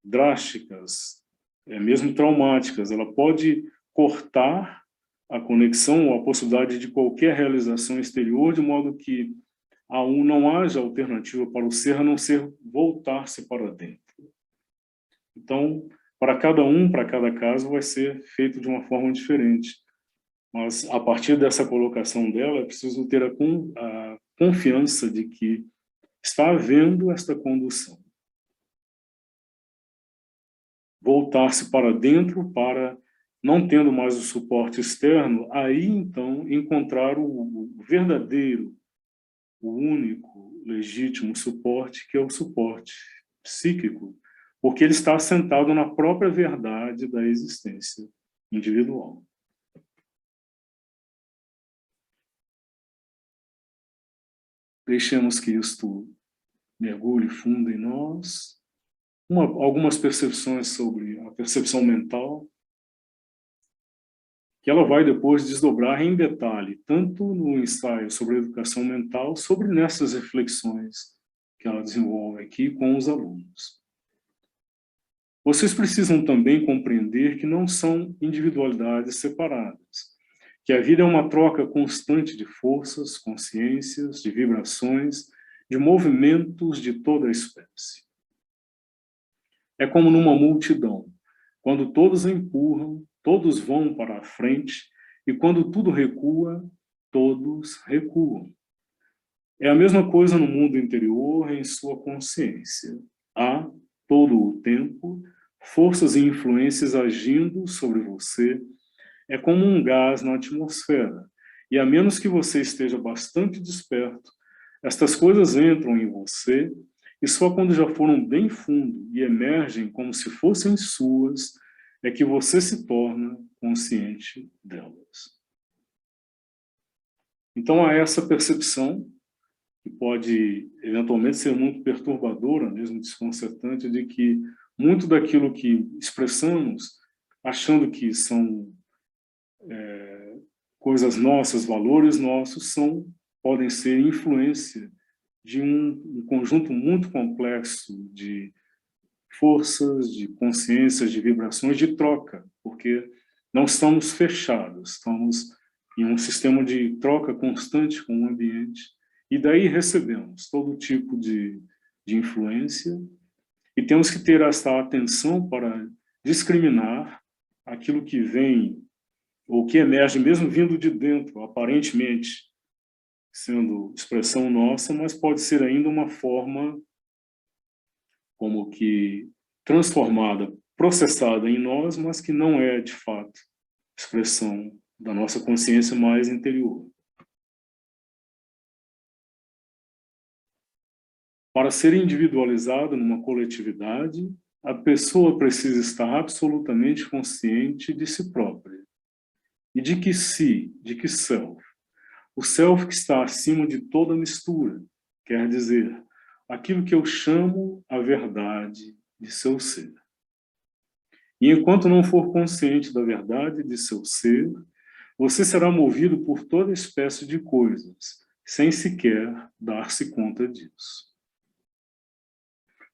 drásticas, mesmo traumáticas. Ela pode cortar a conexão ou a possibilidade de qualquer realização exterior, de modo que não haja alternativa para o ser, a não ser voltar-se para dentro. Então, para cada caso, vai ser feito de uma forma diferente. Mas, a partir dessa colocação dela, é preciso ter a confiança de que está havendo esta condução. Voltar-se para dentro, para, não tendo mais o suporte externo, aí, então, encontrar o verdadeiro, o único, legítimo suporte, que é o suporte psíquico, porque ele está assentado na própria verdade da existência individual. Deixemos que isto mergulhe fundo em nós. Algumas percepções sobre a percepção mental, que ela vai depois desdobrar em detalhe, tanto no ensaio sobre a educação mental, sobre nessas reflexões que ela desenvolve aqui com os alunos. Vocês precisam também compreender que não são individualidades separadas, que a vida é uma troca constante de forças, consciências, de vibrações, de movimentos de toda a espécie. É como numa multidão. Quando todos empurram, todos vão para a frente, e quando tudo recua, todos recuam. É a mesma coisa no mundo interior, em sua consciência. Há, todo o tempo, forças e influências agindo sobre você. É como um gás na atmosfera. E a menos que você esteja bastante desperto, estas coisas entram em você e só quando já foram bem fundo e emergem como se fossem suas, é que você se torna consciente delas. Então há essa percepção, que pode eventualmente ser muito perturbadora, mesmo desconcertante, de que muito daquilo que expressamos, achando que são coisas nossas, valores nossos, podem ser influência de um conjunto muito complexo de forças, de consciências, de vibrações, de troca, porque não estamos fechados, estamos em um sistema de troca constante com o ambiente, e daí recebemos todo tipo de influência, e temos que ter essa atenção para discriminar aquilo que vem, ou que emerge mesmo vindo de dentro, aparentemente sendo expressão nossa, mas pode ser ainda uma forma como que transformada, processada em nós, mas que não é, de fato, expressão da nossa consciência mais interior. Para ser individualizada numa coletividade, a pessoa precisa estar absolutamente consciente de si própria. E de que si, de que self. O self que está acima de toda mistura, quer dizer, aquilo que eu chamo a verdade de seu ser. E enquanto não for consciente da verdade de seu ser, você será movido por toda espécie de coisas, sem sequer dar-se conta disso.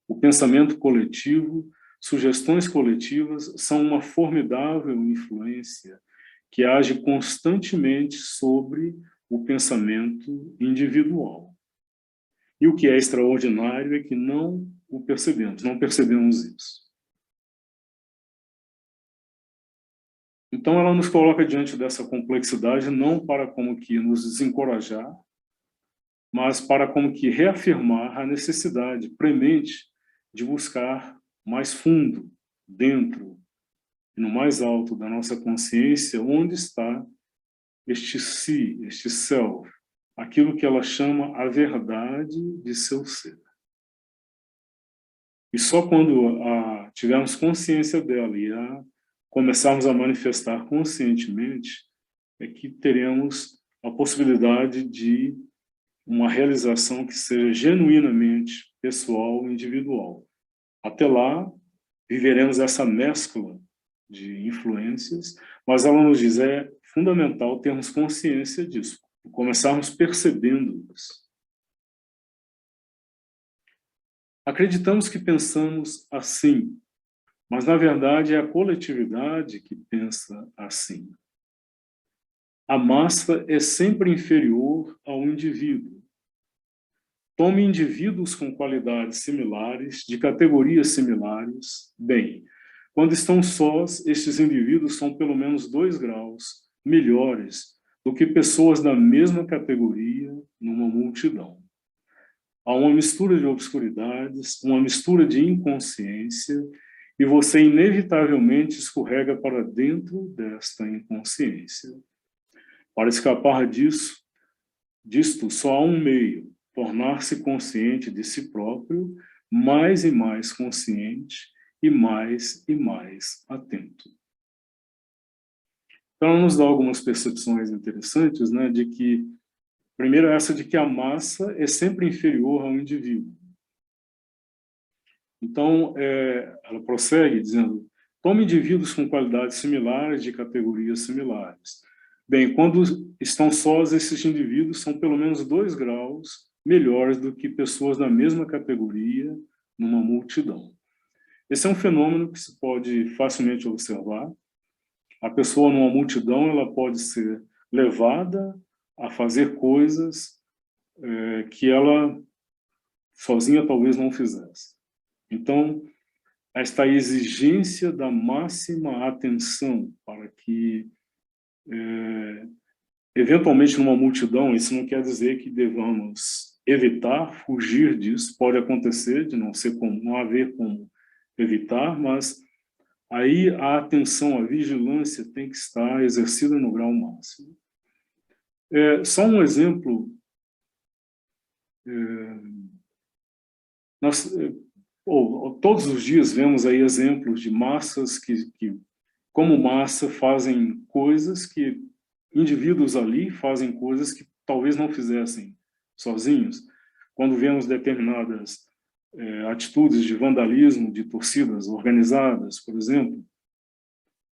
O pensamento coletivo, sugestões coletivas são uma formidável influência que age constantemente sobre o pensamento individual. E o que é extraordinário é que não o percebemos, não percebemos isso. Então ela nos coloca diante dessa complexidade não para como que nos desencorajar, mas para como que reafirmar a necessidade premente de buscar mais fundo, dentro, no mais alto da nossa consciência, onde está este si, este self, aquilo que ela chama a verdade de seu ser. E só quando tivermos consciência dela e começarmos a manifestar conscientemente, é que teremos a possibilidade de uma realização que seja genuinamente pessoal e individual. Até lá, viveremos essa mescla de influências, mas ela nos diz é fundamental termos consciência disso, começarmos percebendo isso. Acreditamos que pensamos assim, mas na verdade é a coletividade que pensa assim. A massa é sempre inferior ao indivíduo. Tome indivíduos com qualidades similares, de categorias similares, bem. Quando estão sós, estes indivíduos são pelo menos 2 graus melhores do que pessoas da mesma categoria numa multidão. Há uma mistura de obscuridades, uma mistura de inconsciência, e você inevitavelmente escorrega para dentro desta inconsciência. Para escapar disto só há um meio: tornar-se consciente de si próprio, mais e mais consciente e mais atento. Então, ela nos dá algumas percepções interessantes, né, de que, primeiro, essa de que a massa é sempre inferior ao indivíduo. Então, ela prossegue dizendo: tome indivíduos com qualidades similares, de categorias similares. Bem, quando estão sós, esses indivíduos são pelo menos 2 graus melhores do que pessoas da mesma categoria numa multidão. Esse é um fenômeno que se pode facilmente observar. A pessoa numa multidão, ela pode ser levada a fazer coisas que ela sozinha talvez não fizesse. Então, esta exigência da máxima atenção para que, eventualmente, numa multidão, isso não quer dizer que devamos evitar, fugir disso. Pode acontecer, de não ser como, não haver como evitar, mas aí a atenção, a vigilância tem que estar exercida no grau máximo. Só um exemplo. Todos os dias vemos aí exemplos de massas que, como massa, fazem coisas que indivíduos ali fazem coisas que talvez não fizessem sozinhos. Quando vemos determinadas atitudes de vandalismo de torcidas organizadas, por exemplo,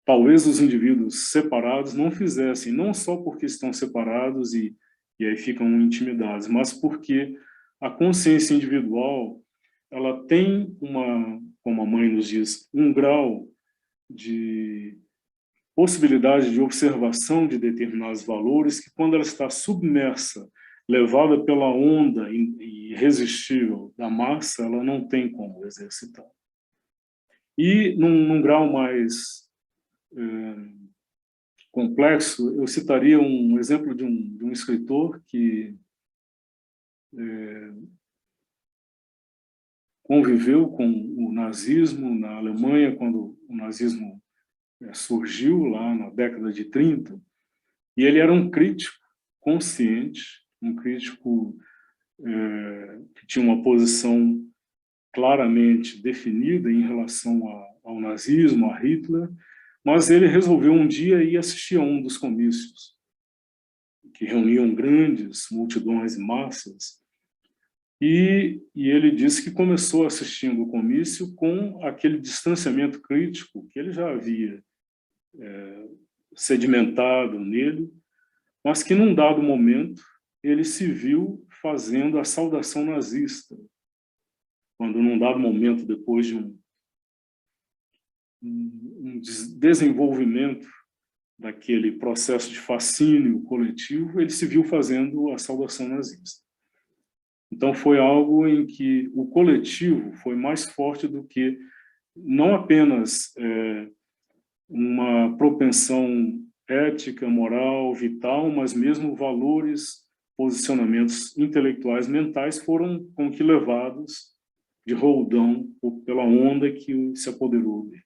talvez os indivíduos separados não fizessem, não só porque estão separados e aí ficam intimidados, mas porque a consciência individual, ela tem como a mãe nos diz, um grau de possibilidade de observação de determinados valores que, quando ela está submersa, levada pela onda irresistível da massa, ela não tem como exercitar. E, num grau mais complexo, eu citaria um exemplo de um escritor que conviveu com o nazismo na Alemanha, quando o nazismo surgiu lá na década de 30, e ele era um crítico consciente, um crítico que tinha uma posição claramente definida em relação ao nazismo, a Hitler, mas ele resolveu um dia ir assistir a um dos comícios, que reuniam grandes multidões e massas, e ele disse que começou assistindo o comício com aquele distanciamento crítico que ele já havia sedimentado nele, mas que, num dado momento, ele se viu fazendo a saudação nazista, quando, num dado momento, depois de um desenvolvimento daquele processo de fascínio coletivo, ele se viu fazendo a saudação nazista. Então, foi algo em que o coletivo foi mais forte do que não apenas uma propensão ética, moral, vital, mas mesmo valores, posicionamentos intelectuais, mentais, foram com que levados de roldão pela onda que se apoderou dele.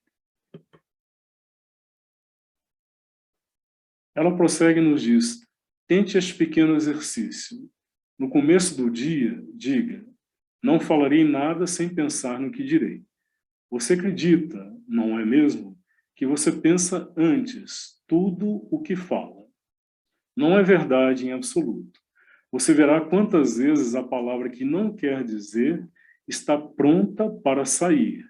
Ela prossegue e nos diz: tente este pequeno exercício. No começo do dia, diga: não falarei nada sem pensar no que direi. Você acredita, não é mesmo, que você pensa antes tudo o que fala? Não é verdade em absoluto. Você verá quantas vezes a palavra que não quer dizer está pronta para sair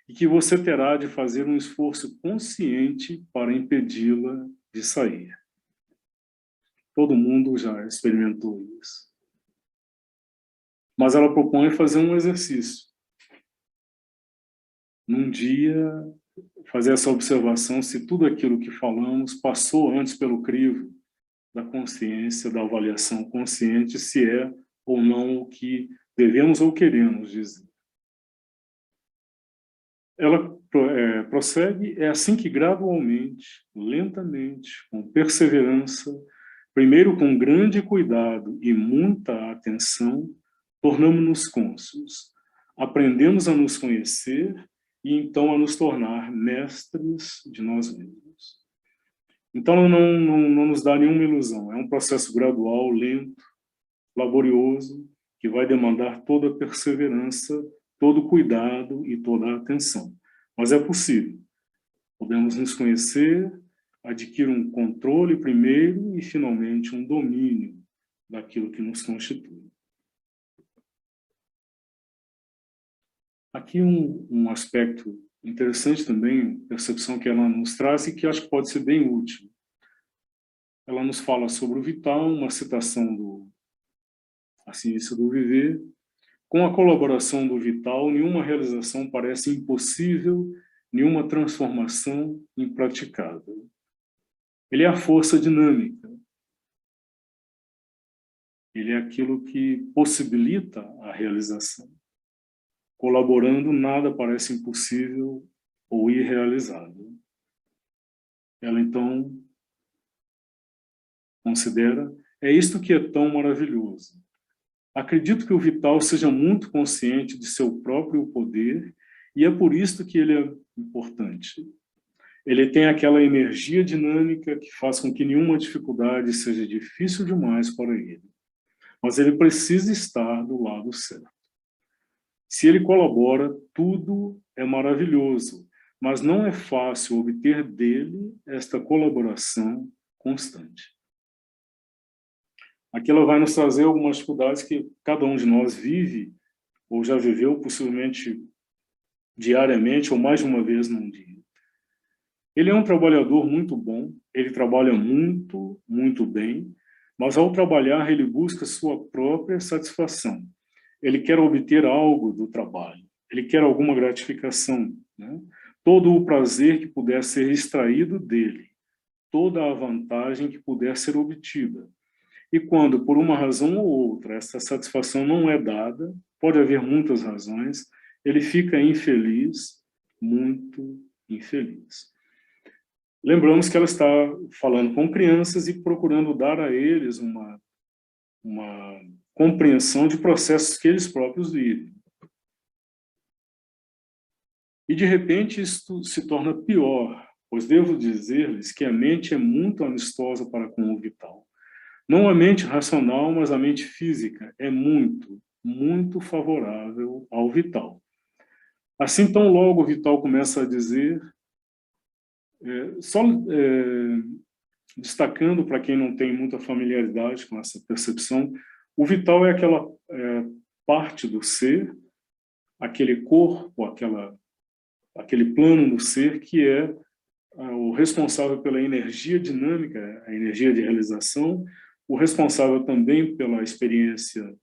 e que você terá de fazer um esforço consciente para impedi-la de sair. Todo mundo já experimentou isso. Mas ela propõe fazer um exercício. Num dia, fazer essa observação se tudo aquilo que falamos passou antes pelo crivo da consciência, da avaliação consciente, se é ou não o que devemos ou queremos dizer. Ela prossegue: é assim que gradualmente, lentamente, com perseverança, primeiro com grande cuidado e muita atenção, tornamos-nos cônscios, aprendemos a nos conhecer e então a nos tornar mestres de nós mesmos. Então não nos dá nenhuma ilusão, é um processo gradual, lento, laborioso, que vai demandar toda a perseverança, todo o cuidado e toda a atenção. Mas é possível. Podemos nos conhecer, adquirir um controle primeiro e, finalmente, um domínio daquilo que nos constitui. Aqui um aspecto interessante também, percepção que ela nos traz e que acho que pode ser bem útil. Ela nos fala sobre o vital, uma citação A Ciência do Viver. Com a colaboração do vital, nenhuma realização parece impossível, nenhuma transformação impraticável. Ele é a força dinâmica. Ele é aquilo que possibilita a realização. Colaborando, nada parece impossível ou irrealizável. Ela, então, considera: é isto que é tão maravilhoso. Acredito que o Vital seja muito consciente de seu próprio poder e é por isso que ele é importante. Ele tem aquela energia dinâmica que faz com que nenhuma dificuldade seja difícil demais para ele. Mas ele precisa estar do lado certo. Se ele colabora, tudo é maravilhoso, mas não é fácil obter dele esta colaboração constante. Aqui ela vai nos trazer algumas dificuldades que cada um de nós vive, ou já viveu, possivelmente diariamente, ou mais de uma vez num dia. Ele é um trabalhador muito bom, ele trabalha muito, muito bem, mas ao trabalhar ele busca sua própria satisfação. Ele quer obter algo do trabalho, ele quer alguma gratificação, né? Todo o prazer que puder ser extraído dele, toda a vantagem que puder ser obtida. E quando, por uma razão ou outra, essa satisfação não é dada, pode haver muitas razões, ele fica infeliz, muito infeliz. Lembramos que ela está falando com crianças e procurando dar a eles uma compreensão de processos que eles próprios vivem. E, de repente, isto se torna pior, pois devo dizer-lhes que a mente é muito amistosa para com o Vital. Não a mente racional, mas a mente física é muito, muito favorável ao Vital. Assim, tão logo o Vital começa a dizer, destacando para quem não tem muita familiaridade com essa percepção, o Vital é aquela parte do ser, aquele corpo, aquele plano do ser que é o responsável pela energia dinâmica, a energia de realização, o responsável também pela experiência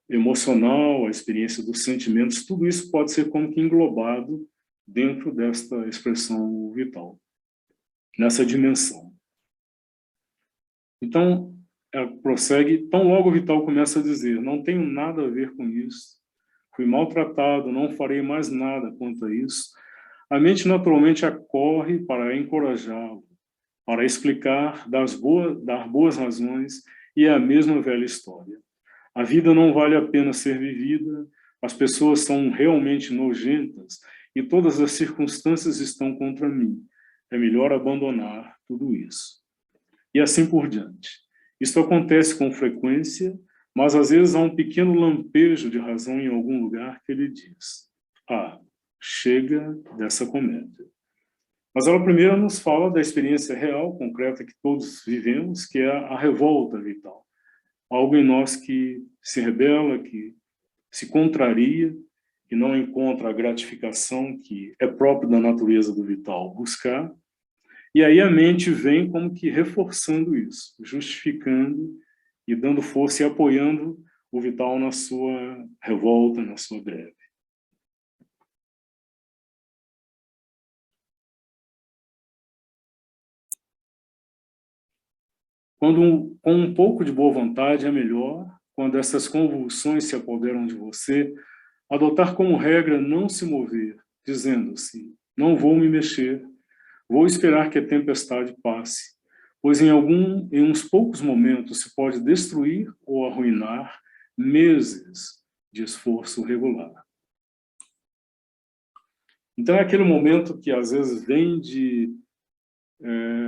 emocional, a experiência dos sentimentos, tudo isso pode ser como que englobado dentro desta expressão vital, nessa dimensão. Então, ela prossegue, tão logo o Vital começa a dizer, não tenho nada a ver com isso, fui maltratado, não farei mais nada quanto a isso. A mente naturalmente acorre para encorajá-lo, para explicar, dar boas razões, e é a mesma velha história. A vida não vale a pena ser vivida, as pessoas são realmente nojentas e todas as circunstâncias estão contra mim. É melhor abandonar tudo isso. E assim por diante. Isso acontece com frequência, mas às vezes há um pequeno lampejo de razão em algum lugar que ele diz: chega dessa comédia. Mas ela primeiro nos fala da experiência real, concreta, que todos vivemos, que é a revolta vital. Algo em nós que se rebela, que se contraria, que não encontra a gratificação que é própria da natureza do vital buscar. E aí a mente vem como que reforçando isso, justificando e dando força e apoiando o vital na sua revolta, na sua greve. Com um pouco de boa vontade é melhor, quando essas convulsões se apoderam de você, adotar como regra não se mover, dizendo-se, não vou me mexer, vou esperar que a tempestade passe, pois em uns poucos momentos se pode destruir ou arruinar meses de esforço regular. Então é aquele momento que às vezes vem de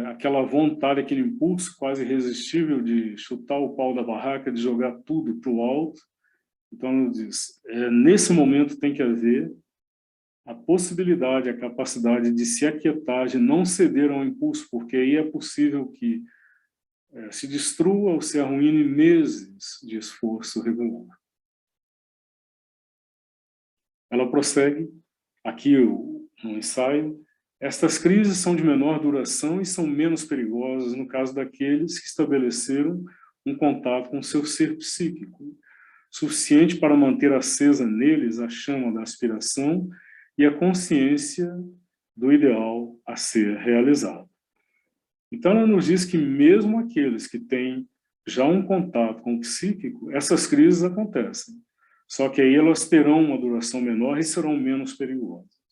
aquela vontade, aquele impulso quase irresistível de chutar o pau da barraca, de jogar tudo para o alto. Então, ela diz, nesse momento tem que haver a possibilidade, a capacidade de se aquietar, de não ceder ao impulso, porque aí é possível que se destrua ou se arruine meses de esforço regular. Ela prossegue, aqui no ensaio, estas crises são de menor duração e são menos perigosas no caso daqueles que estabeleceram um contato com seu ser psíquico, suficiente para manter acesa neles a chama da aspiração e a consciência do ideal a ser realizado. Então, ela nos diz que mesmo aqueles que têm já um contato com o psíquico, essas crises acontecem. Só que aí elas terão uma duração menor e serão menos perigosas.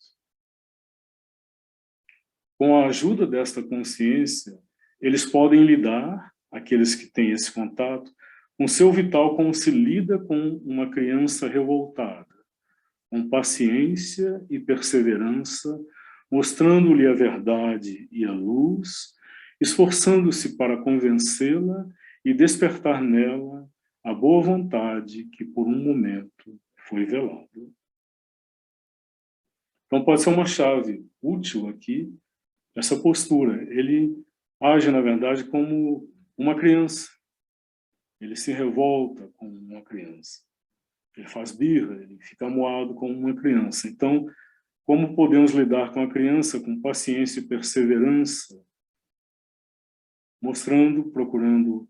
Com a ajuda desta consciência, eles podem lidar, aqueles que têm esse contato, Com seu vital, como se lida com uma criança revoltada, com paciência e perseverança, mostrando-lhe a verdade e a luz, esforçando-se para convencê-la e despertar nela a boa vontade que por um momento foi velada. Então pode ser uma chave útil aqui, essa postura. Ele age, na verdade, como uma criança. Ele se revolta como uma criança. Ele faz birra, ele fica amuado como uma criança. Então, como podemos lidar com a criança com paciência e perseverança, mostrando, procurando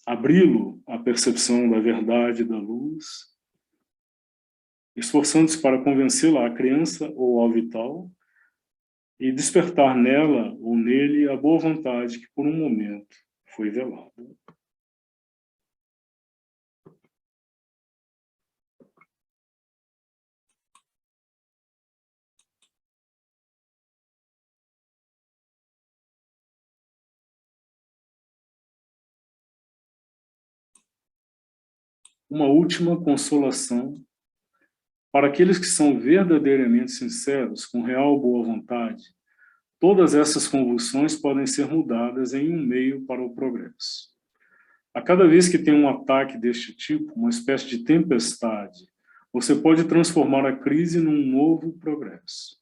abri-lo à percepção da verdade e da luz, esforçando-se para convencê-la, a criança ou ao vital, e despertar nela ou nele a boa vontade que por um momento foi velada. Uma última consolação para aqueles que são verdadeiramente sinceros, com real boa vontade. Todas essas convulsões podem ser mudadas em um meio para o progresso. A cada vez que tem um ataque deste tipo, uma espécie de tempestade, você pode transformar a crise num novo progresso,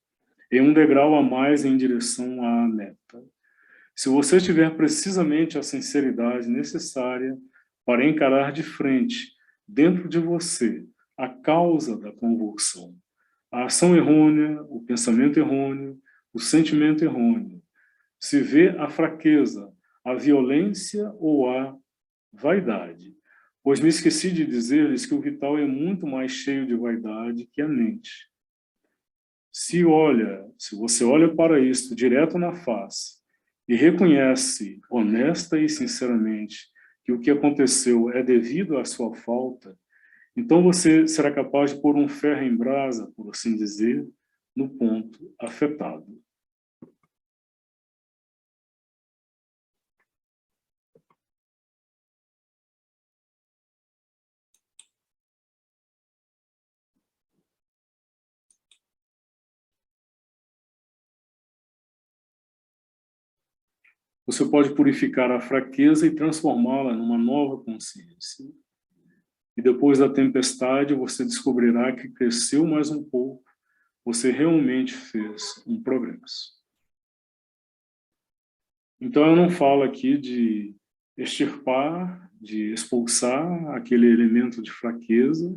em um degrau a mais em direção à meta. Se você tiver precisamente a sinceridade necessária para encarar de frente, dentro de você, a causa da convulsão, a ação errônea, o pensamento errôneo, o sentimento errôneo, se vê a fraqueza, a violência ou a vaidade. Pois me esqueci de dizer-lhes que o vital é muito mais cheio de vaidade que a mente. Se você olha para isto direto na face e reconhece honesta e sinceramente que o que aconteceu é devido à sua falta, então você será capaz de pôr um ferro em brasa, por assim dizer, no ponto afetado. Você pode purificar a fraqueza e transformá-la numa nova consciência. E depois da tempestade, você descobrirá que cresceu mais um pouco, você realmente fez um progresso. Então, eu não falo aqui de extirpar, de expulsar aquele elemento de fraqueza,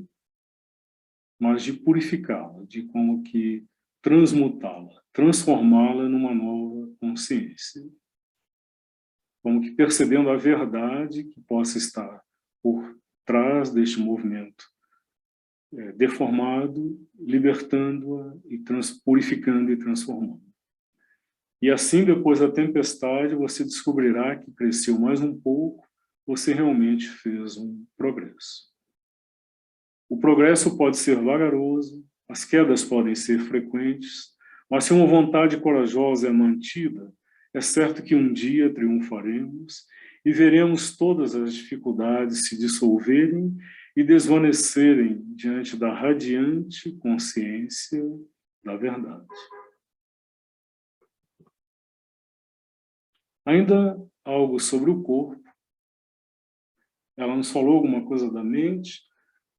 mas de purificá-la, de como que transmutá-la, transformá-la numa nova consciência. Como que percebendo a verdade que possa estar por trás deste movimento deformado, libertando-a e purificando e transformando. E assim, depois da tempestade, você descobrirá que cresceu mais um pouco, você realmente fez um progresso. O progresso pode ser vagaroso, as quedas podem ser frequentes, mas se uma vontade corajosa é mantida, é certo que um dia triunfaremos e veremos todas as dificuldades se dissolverem e desvanecerem diante da radiante consciência da verdade. Ainda algo sobre o corpo. Ela nos falou alguma coisa da mente.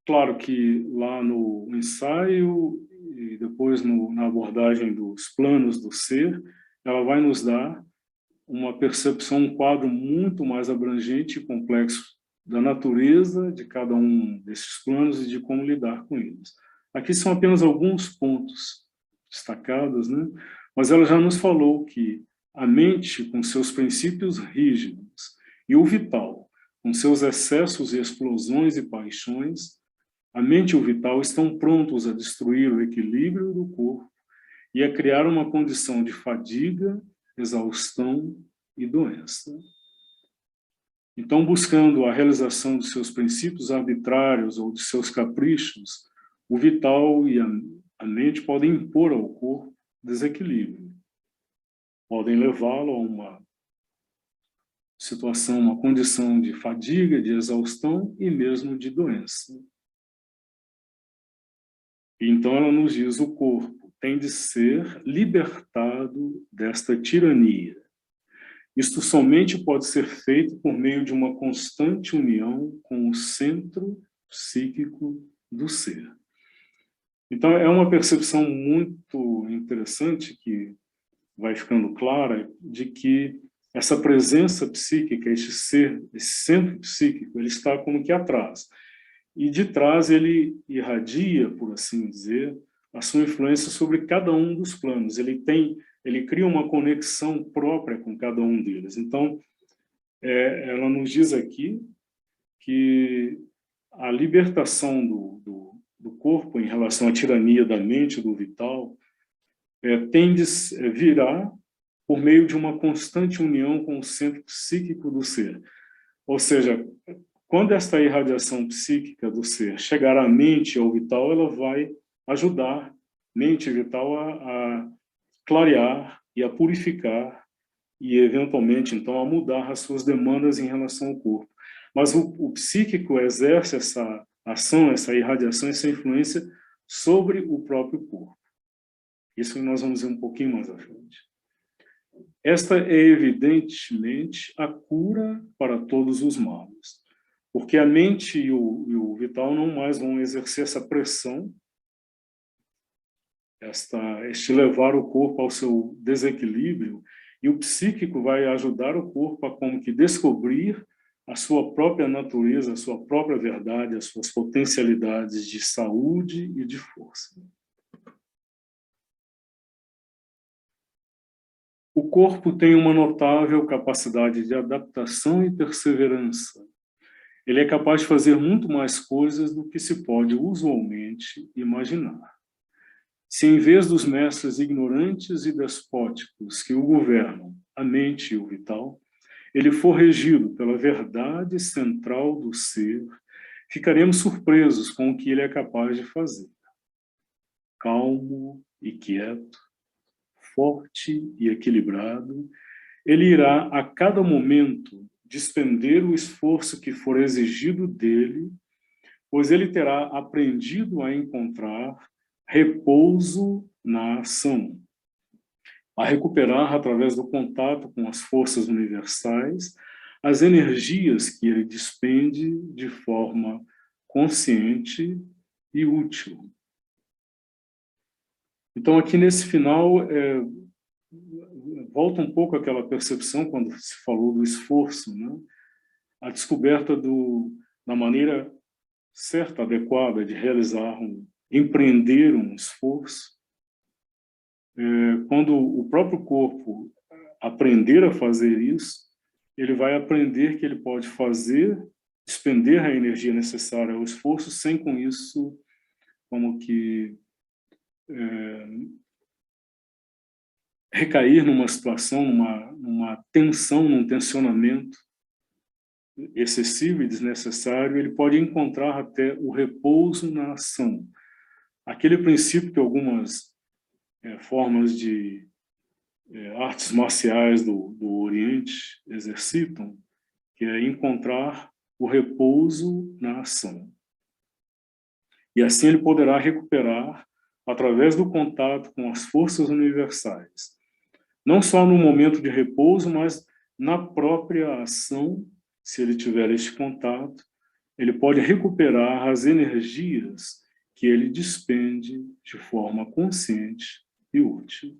Claro que lá no ensaio e depois na abordagem dos planos do ser, ela vai nos dar uma percepção, um quadro muito mais abrangente e complexo da natureza de cada um desses planos e de como lidar com eles. Aqui são apenas alguns pontos destacados, né? Mas ela já nos falou que a mente, com seus princípios rígidos, e o vital, com seus excessos e explosões e paixões, a mente e o vital estão prontos a destruir o equilíbrio do corpo e a criar uma condição de fadiga, exaustão e doença. Então, buscando a realização de seus princípios arbitrários ou de seus caprichos, o vital e a mente podem impor ao corpo desequilíbrio. Podem levá-lo a uma situação, uma condição de fadiga, de exaustão e mesmo de doença. Então ela nos diz, o corpo tem de ser libertado desta tirania. Isto somente pode ser feito por meio de uma constante união com o centro psíquico do ser. Então é uma percepção muito interessante que vai ficando clara de que essa presença psíquica, este ser, esse centro psíquico, ele está como que atrás. E de trás ele irradia, por assim dizer, a sua influência sobre cada um dos planos. Ele cria uma conexão própria com cada um deles. Então, ela nos diz aqui que a libertação do corpo em relação à tirania da mente, do vital, virá por meio de uma constante união com o centro psíquico do ser. Ou seja, quando esta irradiação psíquica do ser chegar à mente e ao vital, ela vai ajudar mente e vital a clarear e a purificar e, eventualmente, então, a mudar as suas demandas em relação ao corpo. Mas o psíquico exerce essa ação, essa irradiação, essa influência sobre o próprio corpo. Isso nós vamos ver um pouquinho mais à frente. Esta é, evidentemente, a cura para todos os males, porque a mente e o vital não mais vão exercer essa pressão, este levar o corpo ao seu desequilíbrio, e o psíquico vai ajudar o corpo a como que descobrir a sua própria natureza, a sua própria verdade, as suas potencialidades de saúde e de força. O corpo tem uma notável capacidade de adaptação e perseverança. Ele é capaz de fazer muito mais coisas do que se pode usualmente imaginar. Se em vez dos mestres ignorantes e despóticos que o governam, a mente e o vital, ele for regido pela verdade central do ser, ficaremos surpresos com o que ele é capaz de fazer. Calmo e quieto, forte e equilibrado, ele irá a cada momento despender o esforço que for exigido dele, pois ele terá aprendido a encontrar repouso na ação, a recuperar, através do contato com as forças universais, as energias que ele despende de forma consciente e útil. Então, aqui nesse final, volta um pouco àquela percepção, quando se falou do esforço, né? A descoberta da maneira certa, adequada de realizar empreender um esforço. Quando o próprio corpo aprender a fazer isso, ele vai aprender que ele pode despender a energia necessária ao esforço, sem com isso, como que recair numa situação, numa tensão, num tensionamento excessivo e desnecessário. Ele pode encontrar até o repouso na ação. Aquele princípio que algumas formas de artes marciais do Oriente exercitam, que é encontrar o repouso na ação. E assim ele poderá recuperar, através do contato com as forças universais, não só no momento de repouso, mas na própria ação. Se ele tiver este contato, ele pode recuperar as energias que ele despende de forma consciente e útil.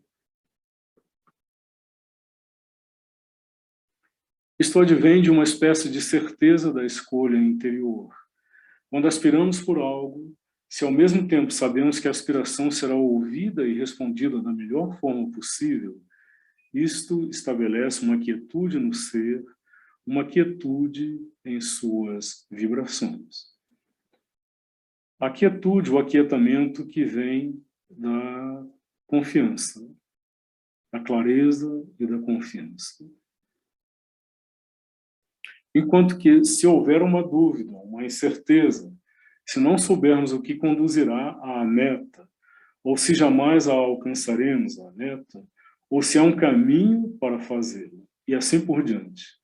Isto advém de uma espécie de certeza da escolha interior. Quando aspiramos por algo, se ao mesmo tempo sabemos que a aspiração será ouvida e respondida da melhor forma possível, isto estabelece uma quietude no ser, uma quietude em suas vibrações. A quietude, o aquietamento que vem da confiança, da clareza e da confiança. Enquanto que, se houver uma dúvida, uma incerteza, se não soubermos o que conduzirá à meta, ou se jamais a alcançaremos a meta, ou se há um caminho para fazê-lo, e assim por diante.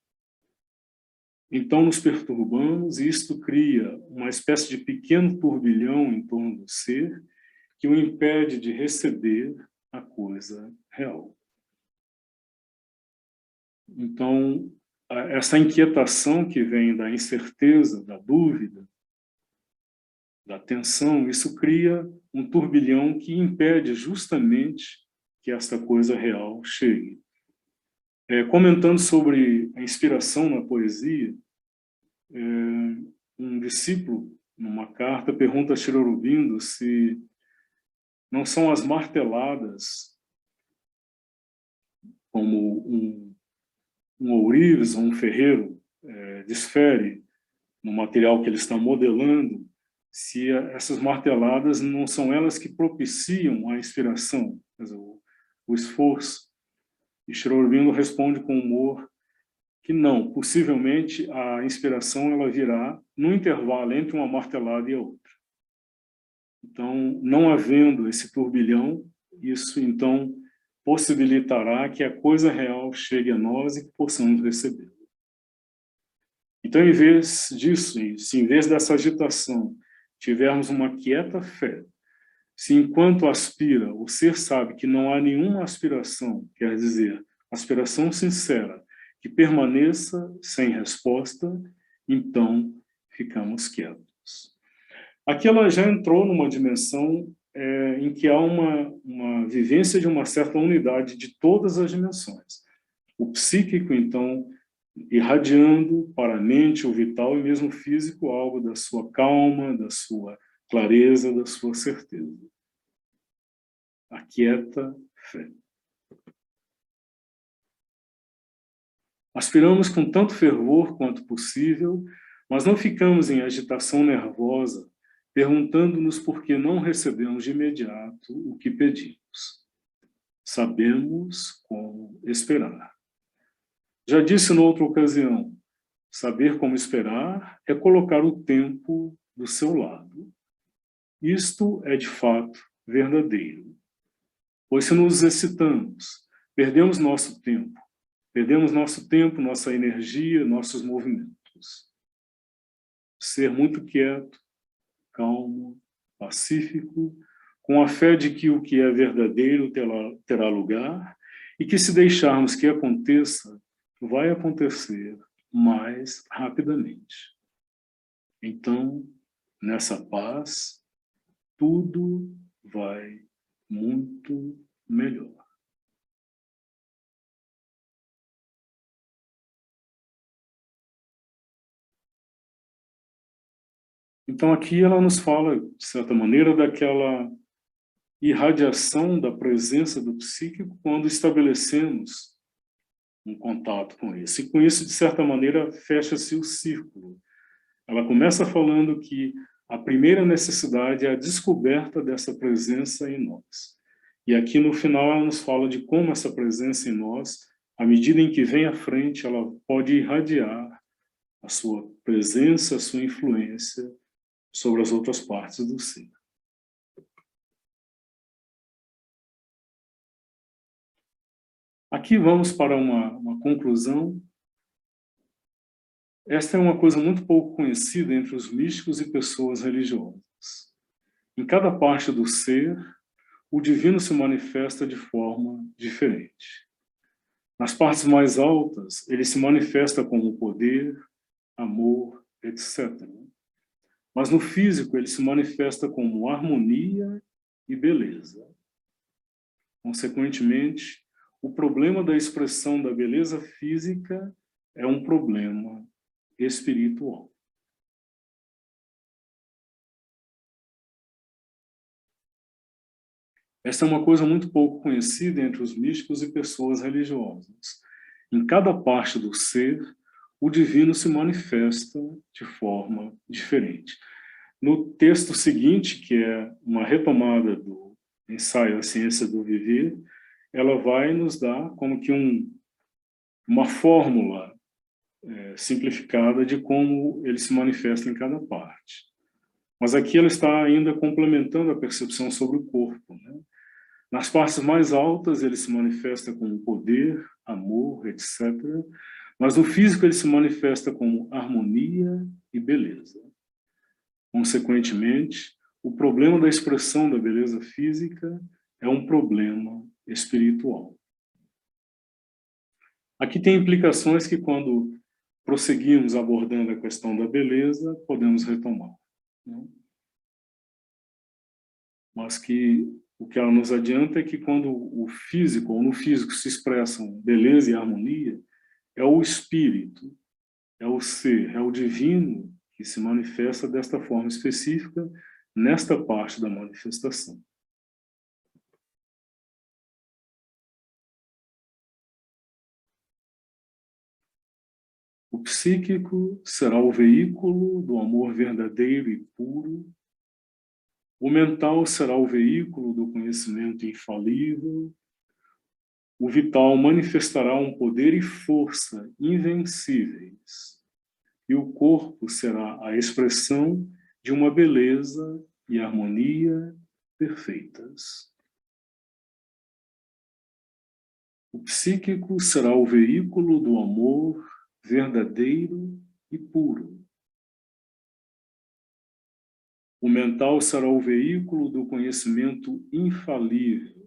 Então nos perturbamos e isto cria uma espécie de pequeno turbilhão em torno do ser que o impede de receber a coisa real. Então, essa inquietação que vem da incerteza, da dúvida, da tensão, isso cria um turbilhão que impede justamente que esta coisa real chegue. Comentando sobre a inspiração na poesia, um discípulo, numa carta, pergunta a Sri Aurobindo se não são as marteladas, como um ourives ou um ferreiro desfere no material que ele está modelando, se essas marteladas não são elas que propiciam a inspiração, quer dizer, o esforço. E Sri Aurobindo responde com humor que não, possivelmente a inspiração ela virá no intervalo entre uma martelada e a outra. Então, não havendo esse turbilhão, isso então possibilitará que a coisa real chegue a nós e que possamos receber. Então, em vez disso, se em vez dessa agitação tivermos uma quieta fé, se enquanto aspira o ser sabe que não há nenhuma aspiração, quer dizer, aspiração sincera, que permaneça sem resposta, então ficamos quietos. Aqui ela já entrou numa dimensão em que há uma vivência de uma certa unidade de todas as dimensões. O psíquico, então, irradiando para a mente, o vital e mesmo o físico, algo da sua calma, da sua clareza, da sua certeza. A quieta fé. Aspiramos com tanto fervor quanto possível, mas não ficamos em agitação nervosa, perguntando-nos por que não recebemos de imediato o que pedimos. Sabemos como esperar. Já disse noutra ocasião, saber como esperar é colocar o tempo do seu lado. Isto é, de fato, verdadeiro. Pois se nos excitamos, perdemos nosso tempo, nossa energia, nossos movimentos. Ser muito quieto, calmo, pacífico, com a fé de que o que é verdadeiro terá lugar e que se deixarmos que aconteça, vai acontecer mais rapidamente. Então, nessa paz, tudo vai muito melhor. Então aqui ela nos fala, de certa maneira, daquela irradiação da presença do psíquico quando estabelecemos um contato com isso. E com isso, de certa maneira, fecha-se o círculo. Ela começa falando que a primeira necessidade é a descoberta dessa presença em nós. E aqui no final ela nos fala de como essa presença em nós, à medida em que vem à frente, ela pode irradiar a sua presença, a sua influência sobre as outras partes do ser. Aqui vamos para uma conclusão. Esta é uma coisa muito pouco conhecida entre os místicos e pessoas religiosas. Em cada parte do ser, o divino se manifesta de forma diferente. Nas partes mais altas, ele se manifesta como poder, amor, etc. Mas no físico, ele se manifesta como harmonia e beleza. Consequentemente, o problema da expressão da beleza física é um problema espiritual. Essa é uma coisa muito pouco conhecida entre os místicos e pessoas religiosas. Em cada parte do ser, o divino se manifesta de forma diferente. No texto seguinte, que é uma retomada do ensaio A Ciência do Viver, ela vai nos dar como que uma fórmula simplificada de como ele se manifesta em cada parte. Mas aqui ela está ainda complementando a percepção sobre o corpo, né? Nas partes mais altas ele se manifesta com poder, amor, etc. Mas no físico ele se manifesta como harmonia e beleza. Consequentemente, o problema da expressão da beleza física é um problema espiritual. Aqui tem implicações que, quando prosseguirmos abordando a questão da beleza, podemos retomar, né? Mas que o que ela nos adianta é que, quando o físico, ou no físico, se expressam beleza e harmonia, é o espírito, é o ser, é o divino que se manifesta desta forma específica nesta parte da manifestação. O psíquico será o veículo do amor verdadeiro e puro. O mental será o veículo do conhecimento infalível. O vital manifestará um poder e força invencíveis. E o corpo será a expressão de uma beleza e harmonia perfeitas. O psíquico será o veículo do amor verdadeiro e puro. O mental será o veículo do conhecimento infalível.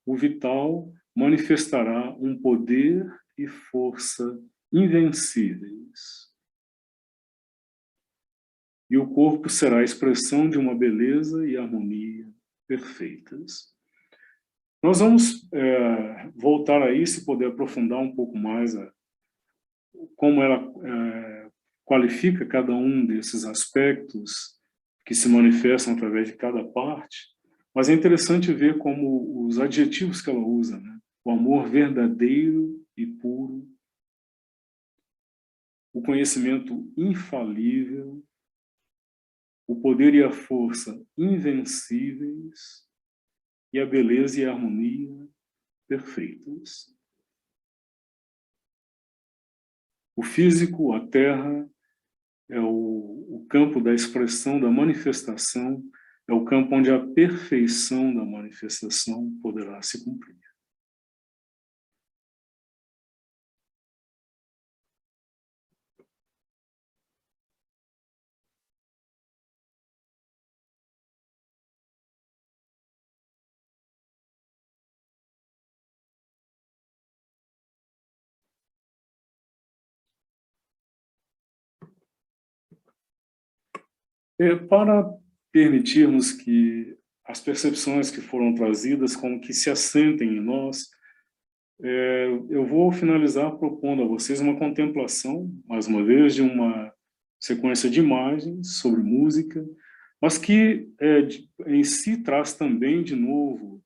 O vital manifestará um poder e força invencíveis. E o corpo será a expressão de uma beleza e harmonia perfeitas. Nós vamos voltar aí, se puder aprofundar um pouco mais como ela qualifica cada um desses aspectos que se manifestam através de cada parte, mas é interessante ver como os adjetivos que ela usa, né? O amor verdadeiro e puro, o conhecimento infalível, o poder e a força invencíveis e a beleza e a harmonia perfeitas. O físico, a terra, é o campo da expressão, da manifestação, é o campo onde a perfeição da manifestação poderá se cumprir. Para permitirmos que as percepções que foram trazidas como que se assentem em nós, eu vou finalizar propondo a vocês uma contemplação, mais uma vez, de uma sequência de imagens sobre música, mas que em si traz também, de novo,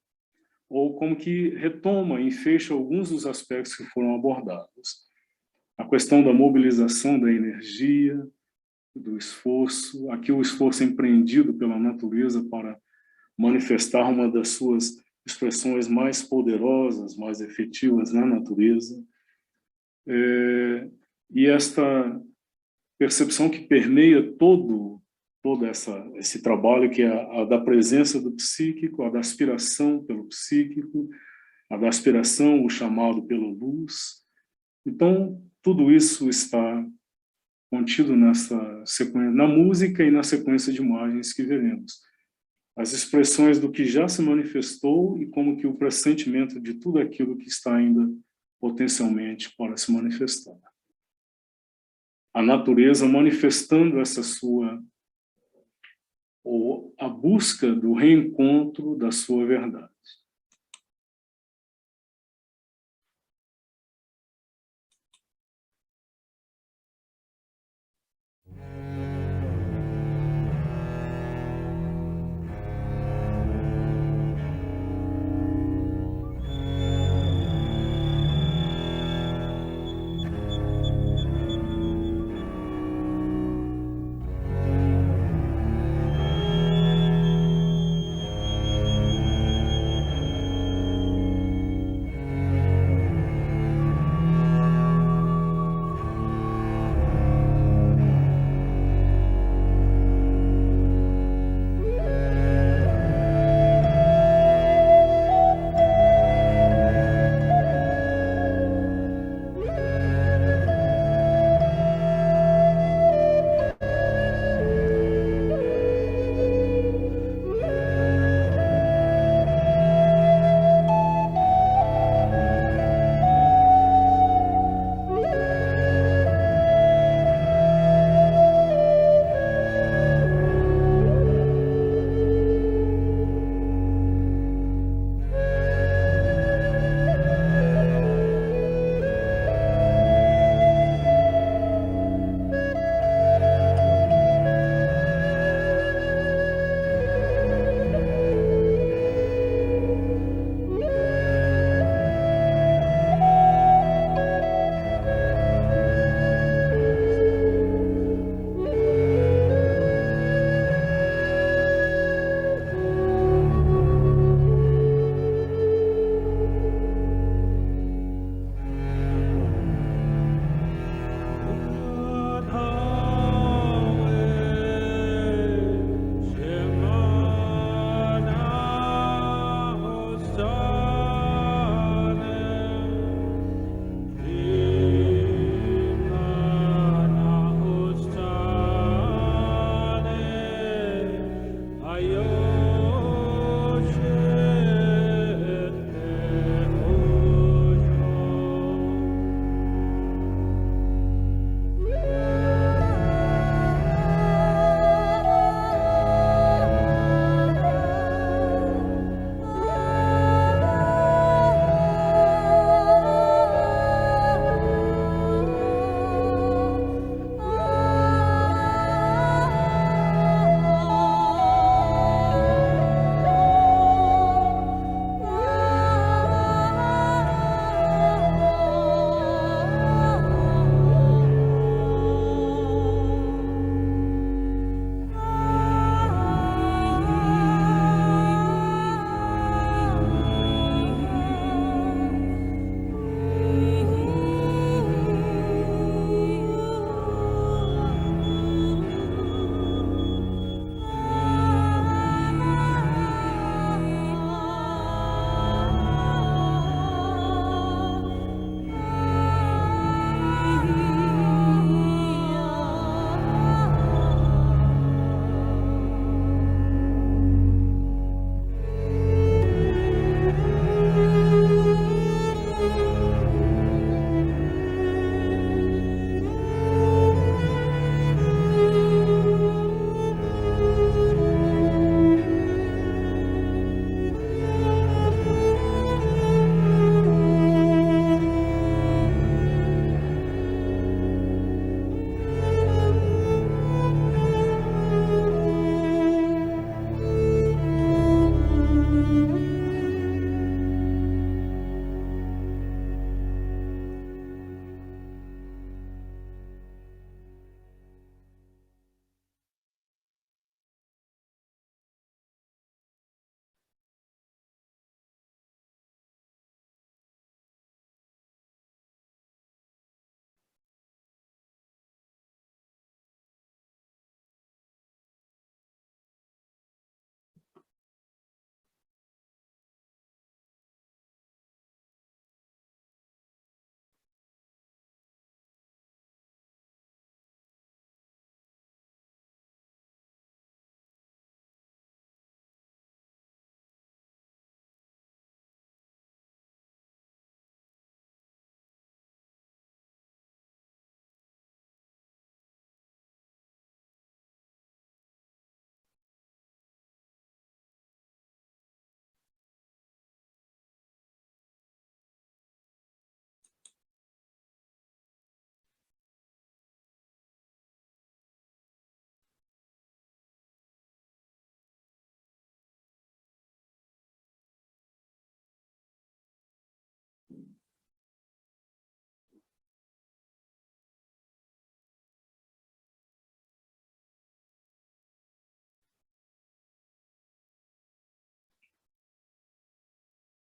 ou como que retoma e fecha alguns dos aspectos que foram abordados. A questão da mobilização da energia, do esforço, aqui o esforço empreendido pela natureza para manifestar uma das suas expressões mais poderosas, mais efetivas na natureza. E esta percepção que permeia todo esse trabalho, que é a da presença do psíquico, a da aspiração pelo psíquico, a da aspiração, o chamado pela luz. Então, tudo isso está contido nessa sequência, na música e na sequência de imagens que veremos. As expressões do que já se manifestou e como que o pressentimento de tudo aquilo que está ainda potencialmente para se manifestar. A natureza manifestando essa sua, ou a busca do reencontro da sua verdade.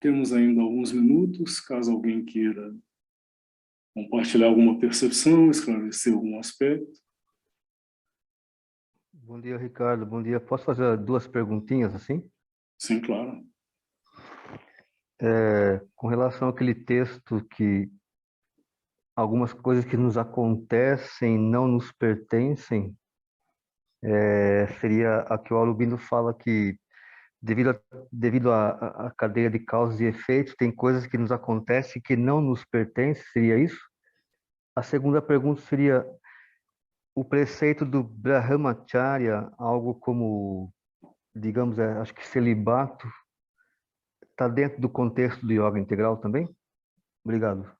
Temos ainda alguns minutos, caso alguém queira compartilhar alguma percepção, esclarecer algum aspecto. Bom dia, Ricardo. Bom dia. Posso fazer duas perguntinhas assim? Sim, claro. Com relação àquele texto que algumas coisas que nos acontecem não nos pertencem, seria a que o Aurobindo fala que devido à cadeia de causas e efeitos, tem coisas que nos acontecem que não nos pertencem, seria isso? A segunda pergunta seria o preceito do Brahmacharya, algo como, digamos, acho que celibato, está dentro do contexto do yoga integral também? Obrigado.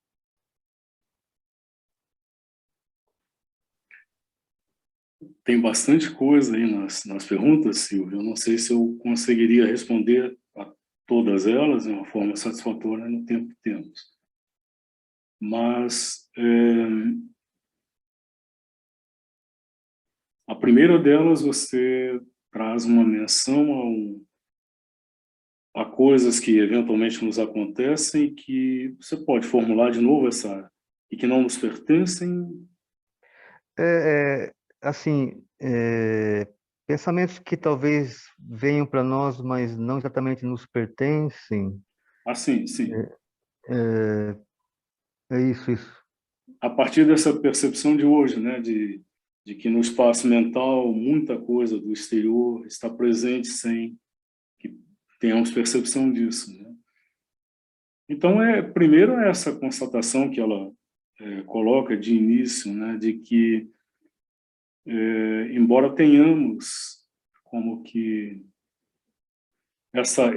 Tem bastante coisa aí nas perguntas, Silvio. Eu não sei se eu conseguiria responder a todas elas de uma forma satisfatória no tempo que temos. Mas a primeira delas, você traz uma menção a coisas que eventualmente nos acontecem que você pode formular de novo e que não nos pertencem. Assim, pensamentos que talvez venham para nós, mas não exatamente nos pertencem. Assim, sim. É isso. A partir dessa percepção de hoje, né, de que no espaço mental muita coisa do exterior está presente sem que tenhamos percepção disso, né? Então, primeiro essa constatação que ela coloca de início, né, de que, embora tenhamos como que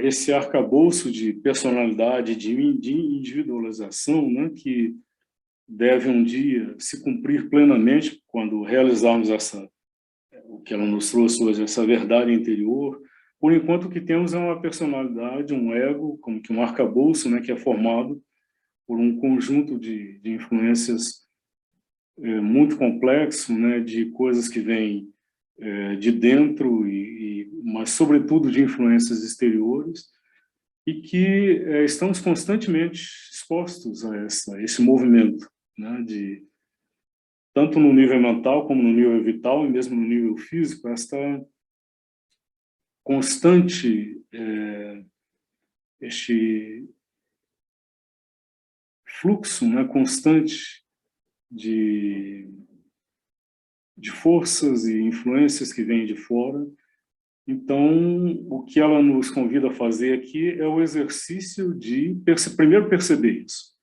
esse arcabouço de personalidade, de individualização, né, que deve um dia se cumprir plenamente quando realizarmos o que ela nos trouxe hoje, essa verdade interior. Por enquanto, o que temos é uma personalidade, um ego, como que um arcabouço, né, que é formado por um conjunto de influências muito complexo, né, de coisas que vêm de dentro, mas, sobretudo, de influências exteriores, e que estamos constantemente expostos a esse movimento, né, tanto no nível mental como no nível vital e mesmo no nível físico, esta constante, este fluxo, né, constante de forças e influências que vêm de fora. Então, o que ela nos convida a fazer aqui é o exercício de primeiro perceber isso,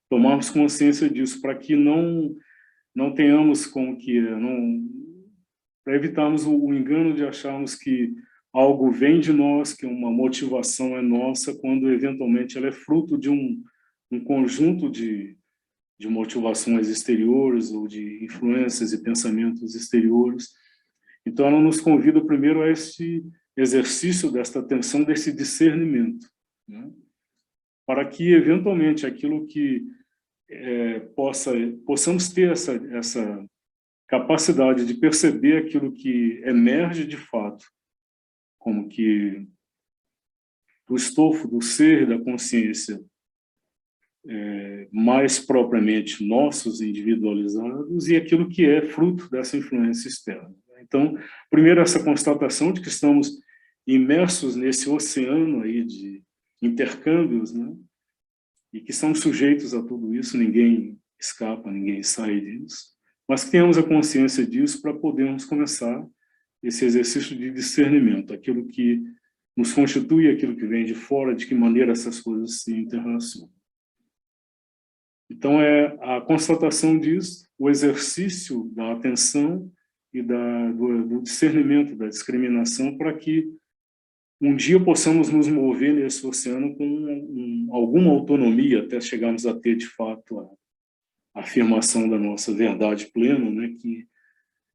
tomarmos consciência disso, para que não tenhamos com que para evitarmos o engano de acharmos que algo vem de nós, que uma motivação é nossa, quando eventualmente ela é fruto de um conjunto de motivações exteriores ou de influências e pensamentos exteriores. Então, ela nos convida primeiro a este exercício desta atenção, desse discernimento, né? Para que, eventualmente, aquilo que possamos ter essa capacidade de perceber aquilo que emerge de fato, como que do estofo do ser, da consciência, mais propriamente nossos, individualizados, e aquilo que é fruto dessa influência externa. Então, primeiro, essa constatação de que estamos imersos nesse oceano aí de intercâmbios, né? E que estamos sujeitos a tudo isso, ninguém escapa, ninguém sai disso, mas que tenhamos a consciência disso para podermos começar esse exercício de discernimento, aquilo que nos constitui, aquilo que vem de fora, de que maneira essas coisas se interrelacionam. Então, é a constatação disso, o exercício da atenção e do discernimento, da discriminação, para que um dia possamos nos mover nesse oceano com alguma autonomia, até chegarmos a ter, de fato, a afirmação da nossa verdade plena, né, que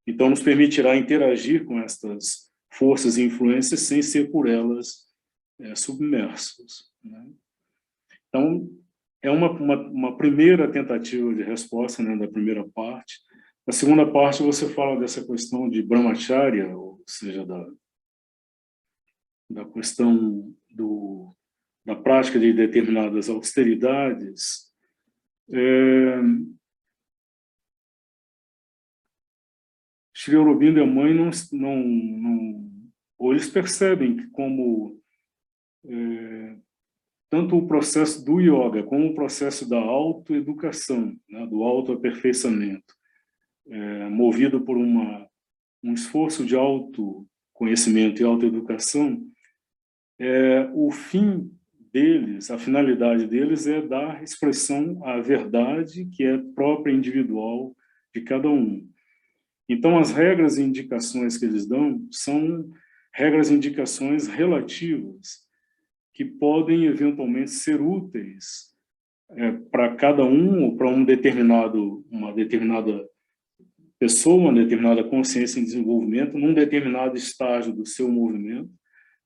então nos permitirá interagir com estas forças e influências sem ser por elas submersos, né? Então, é uma primeira tentativa de resposta, né, da primeira parte. Na segunda parte, você fala dessa questão de Brahmacharya, ou seja, da questão da prática de determinadas austeridades, Sri Aurobindo e a mãe ou eles percebem que como tanto o processo do yoga como o processo da autoeducação, né, do autoaperfeiçoamento, movido por um esforço de autoconhecimento e autoeducação, o fim deles, a finalidade deles é dar expressão à verdade que é própria e individual de cada um. Então, as regras e indicações que eles dão são regras e indicações relativas que podem, eventualmente, ser úteis para cada um ou para uma determinada pessoa, uma determinada consciência em desenvolvimento, num determinado estágio do seu movimento,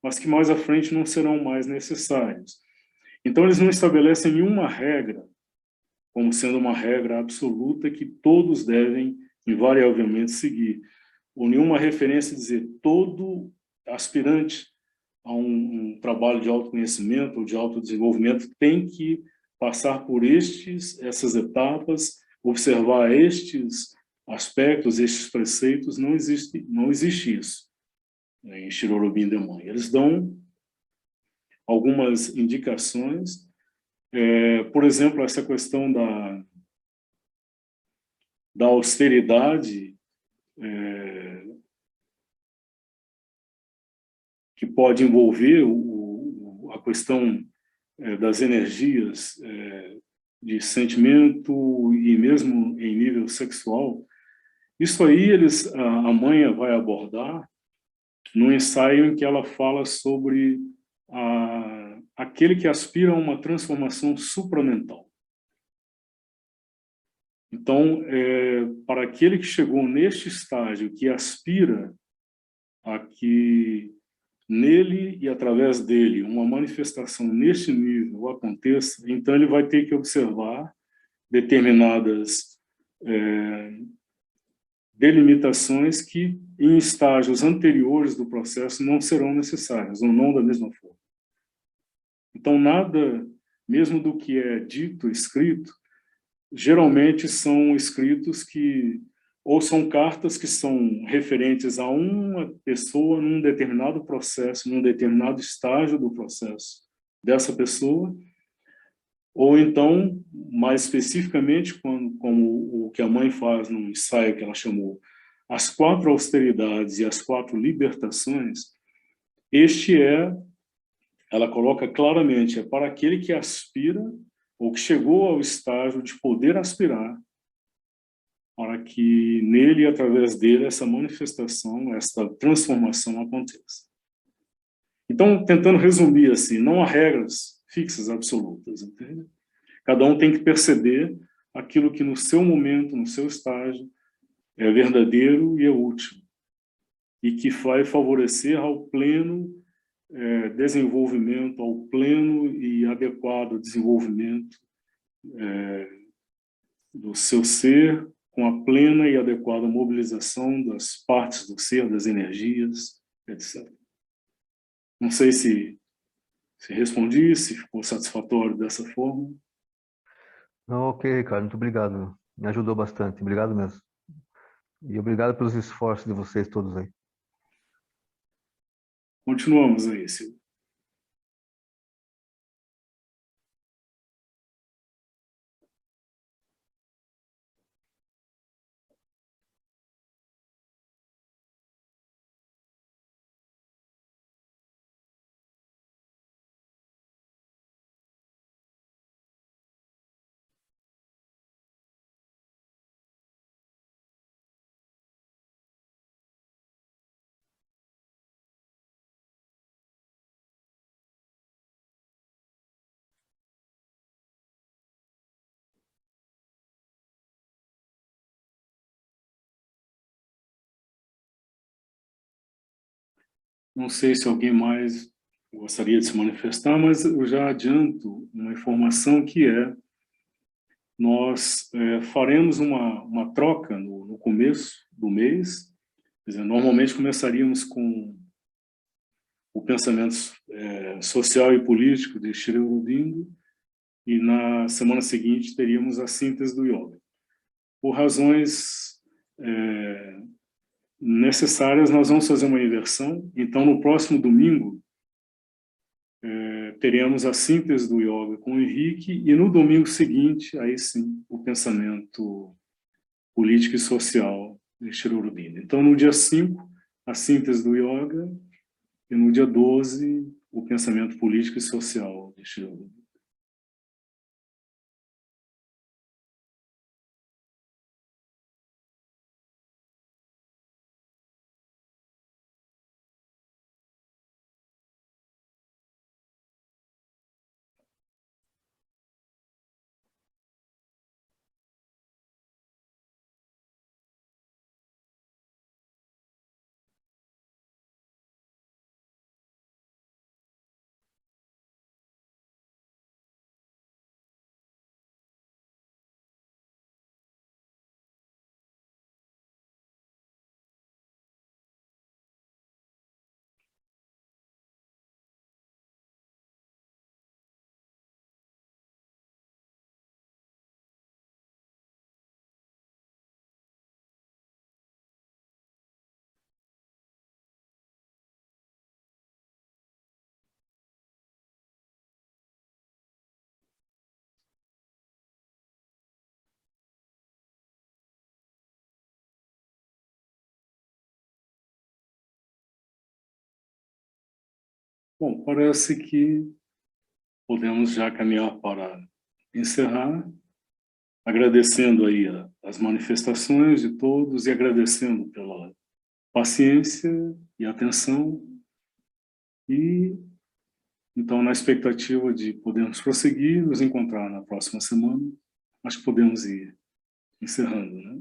mas que mais à frente não serão mais necessários. Então, eles não estabelecem nenhuma regra como sendo uma regra absoluta que todos devem invariavelmente seguir, ou nenhuma referência a dizer todo aspirante a um trabalho de autoconhecimento ou de autodesenvolvimento tem que passar por essas etapas, observar estes aspectos, estes preceitos. Não existe isso em Sri Aurobindo e mãe. Eles dão algumas indicações, por exemplo, essa questão da austeridade, que pode envolver a questão das energias de sentimento e mesmo em nível sexual. Isso aí a mãe vai abordar no ensaio em que ela fala sobre aquele que aspira a uma transformação supramental. Então, para aquele que chegou neste estágio, que aspira a que nele e através dele uma manifestação neste nível aconteça, então ele vai ter que observar determinadas delimitações que em estágios anteriores do processo não serão necessárias, ou não da mesma forma. Então, nada, mesmo do que é dito, escrito, geralmente são escritos ou são cartas que são referentes a uma pessoa num determinado processo, num determinado estágio do processo dessa pessoa, ou então, mais especificamente, como o que a mãe faz num ensaio que ela chamou As 4 Austeridades e as 4 Libertações, ela coloca claramente, para aquele que aspira ou que chegou ao estágio de poder aspirar, para que nele e através dele essa manifestação, essa transformação aconteça. Então, tentando resumir assim, não há regras fixas absolutas, entende? Cada um tem que perceber aquilo que no seu momento, no seu estágio, é verdadeiro e é útil, e que vai favorecer ao pleno desenvolvimento, ao pleno e adequado desenvolvimento do seu ser, com a plena e adequada mobilização das partes do ser, das energias, etc. Não sei se respondi, se ficou satisfatório dessa forma. Não, ok, Ricardo, muito obrigado. Me ajudou bastante, obrigado mesmo. E obrigado pelos esforços de vocês todos aí. Continuamos aí, Silvio. Não sei se alguém mais gostaria de se manifestar, mas eu já adianto uma informação que nós faremos uma troca no começo do mês. Quer dizer, normalmente começaríamos com o pensamento social e político de Sri Aurobindo, e na semana seguinte teríamos a síntese do yoga. Por razões necessárias, nós vamos fazer uma inversão. Então, no próximo domingo, teremos a síntese do yoga com o Henrique, e no domingo seguinte, aí sim, o pensamento político e social de Sri Aurobindo. Então, no dia 5, a síntese do yoga, e no dia 12, o pensamento político e social de Sri Aurobindo. Bom, parece que podemos já caminhar para encerrar, agradecendo aí as manifestações de todos e agradecendo pela paciência e atenção, e então, na expectativa de podermos prosseguir, nos encontrar na próxima semana, acho que podemos ir encerrando, né?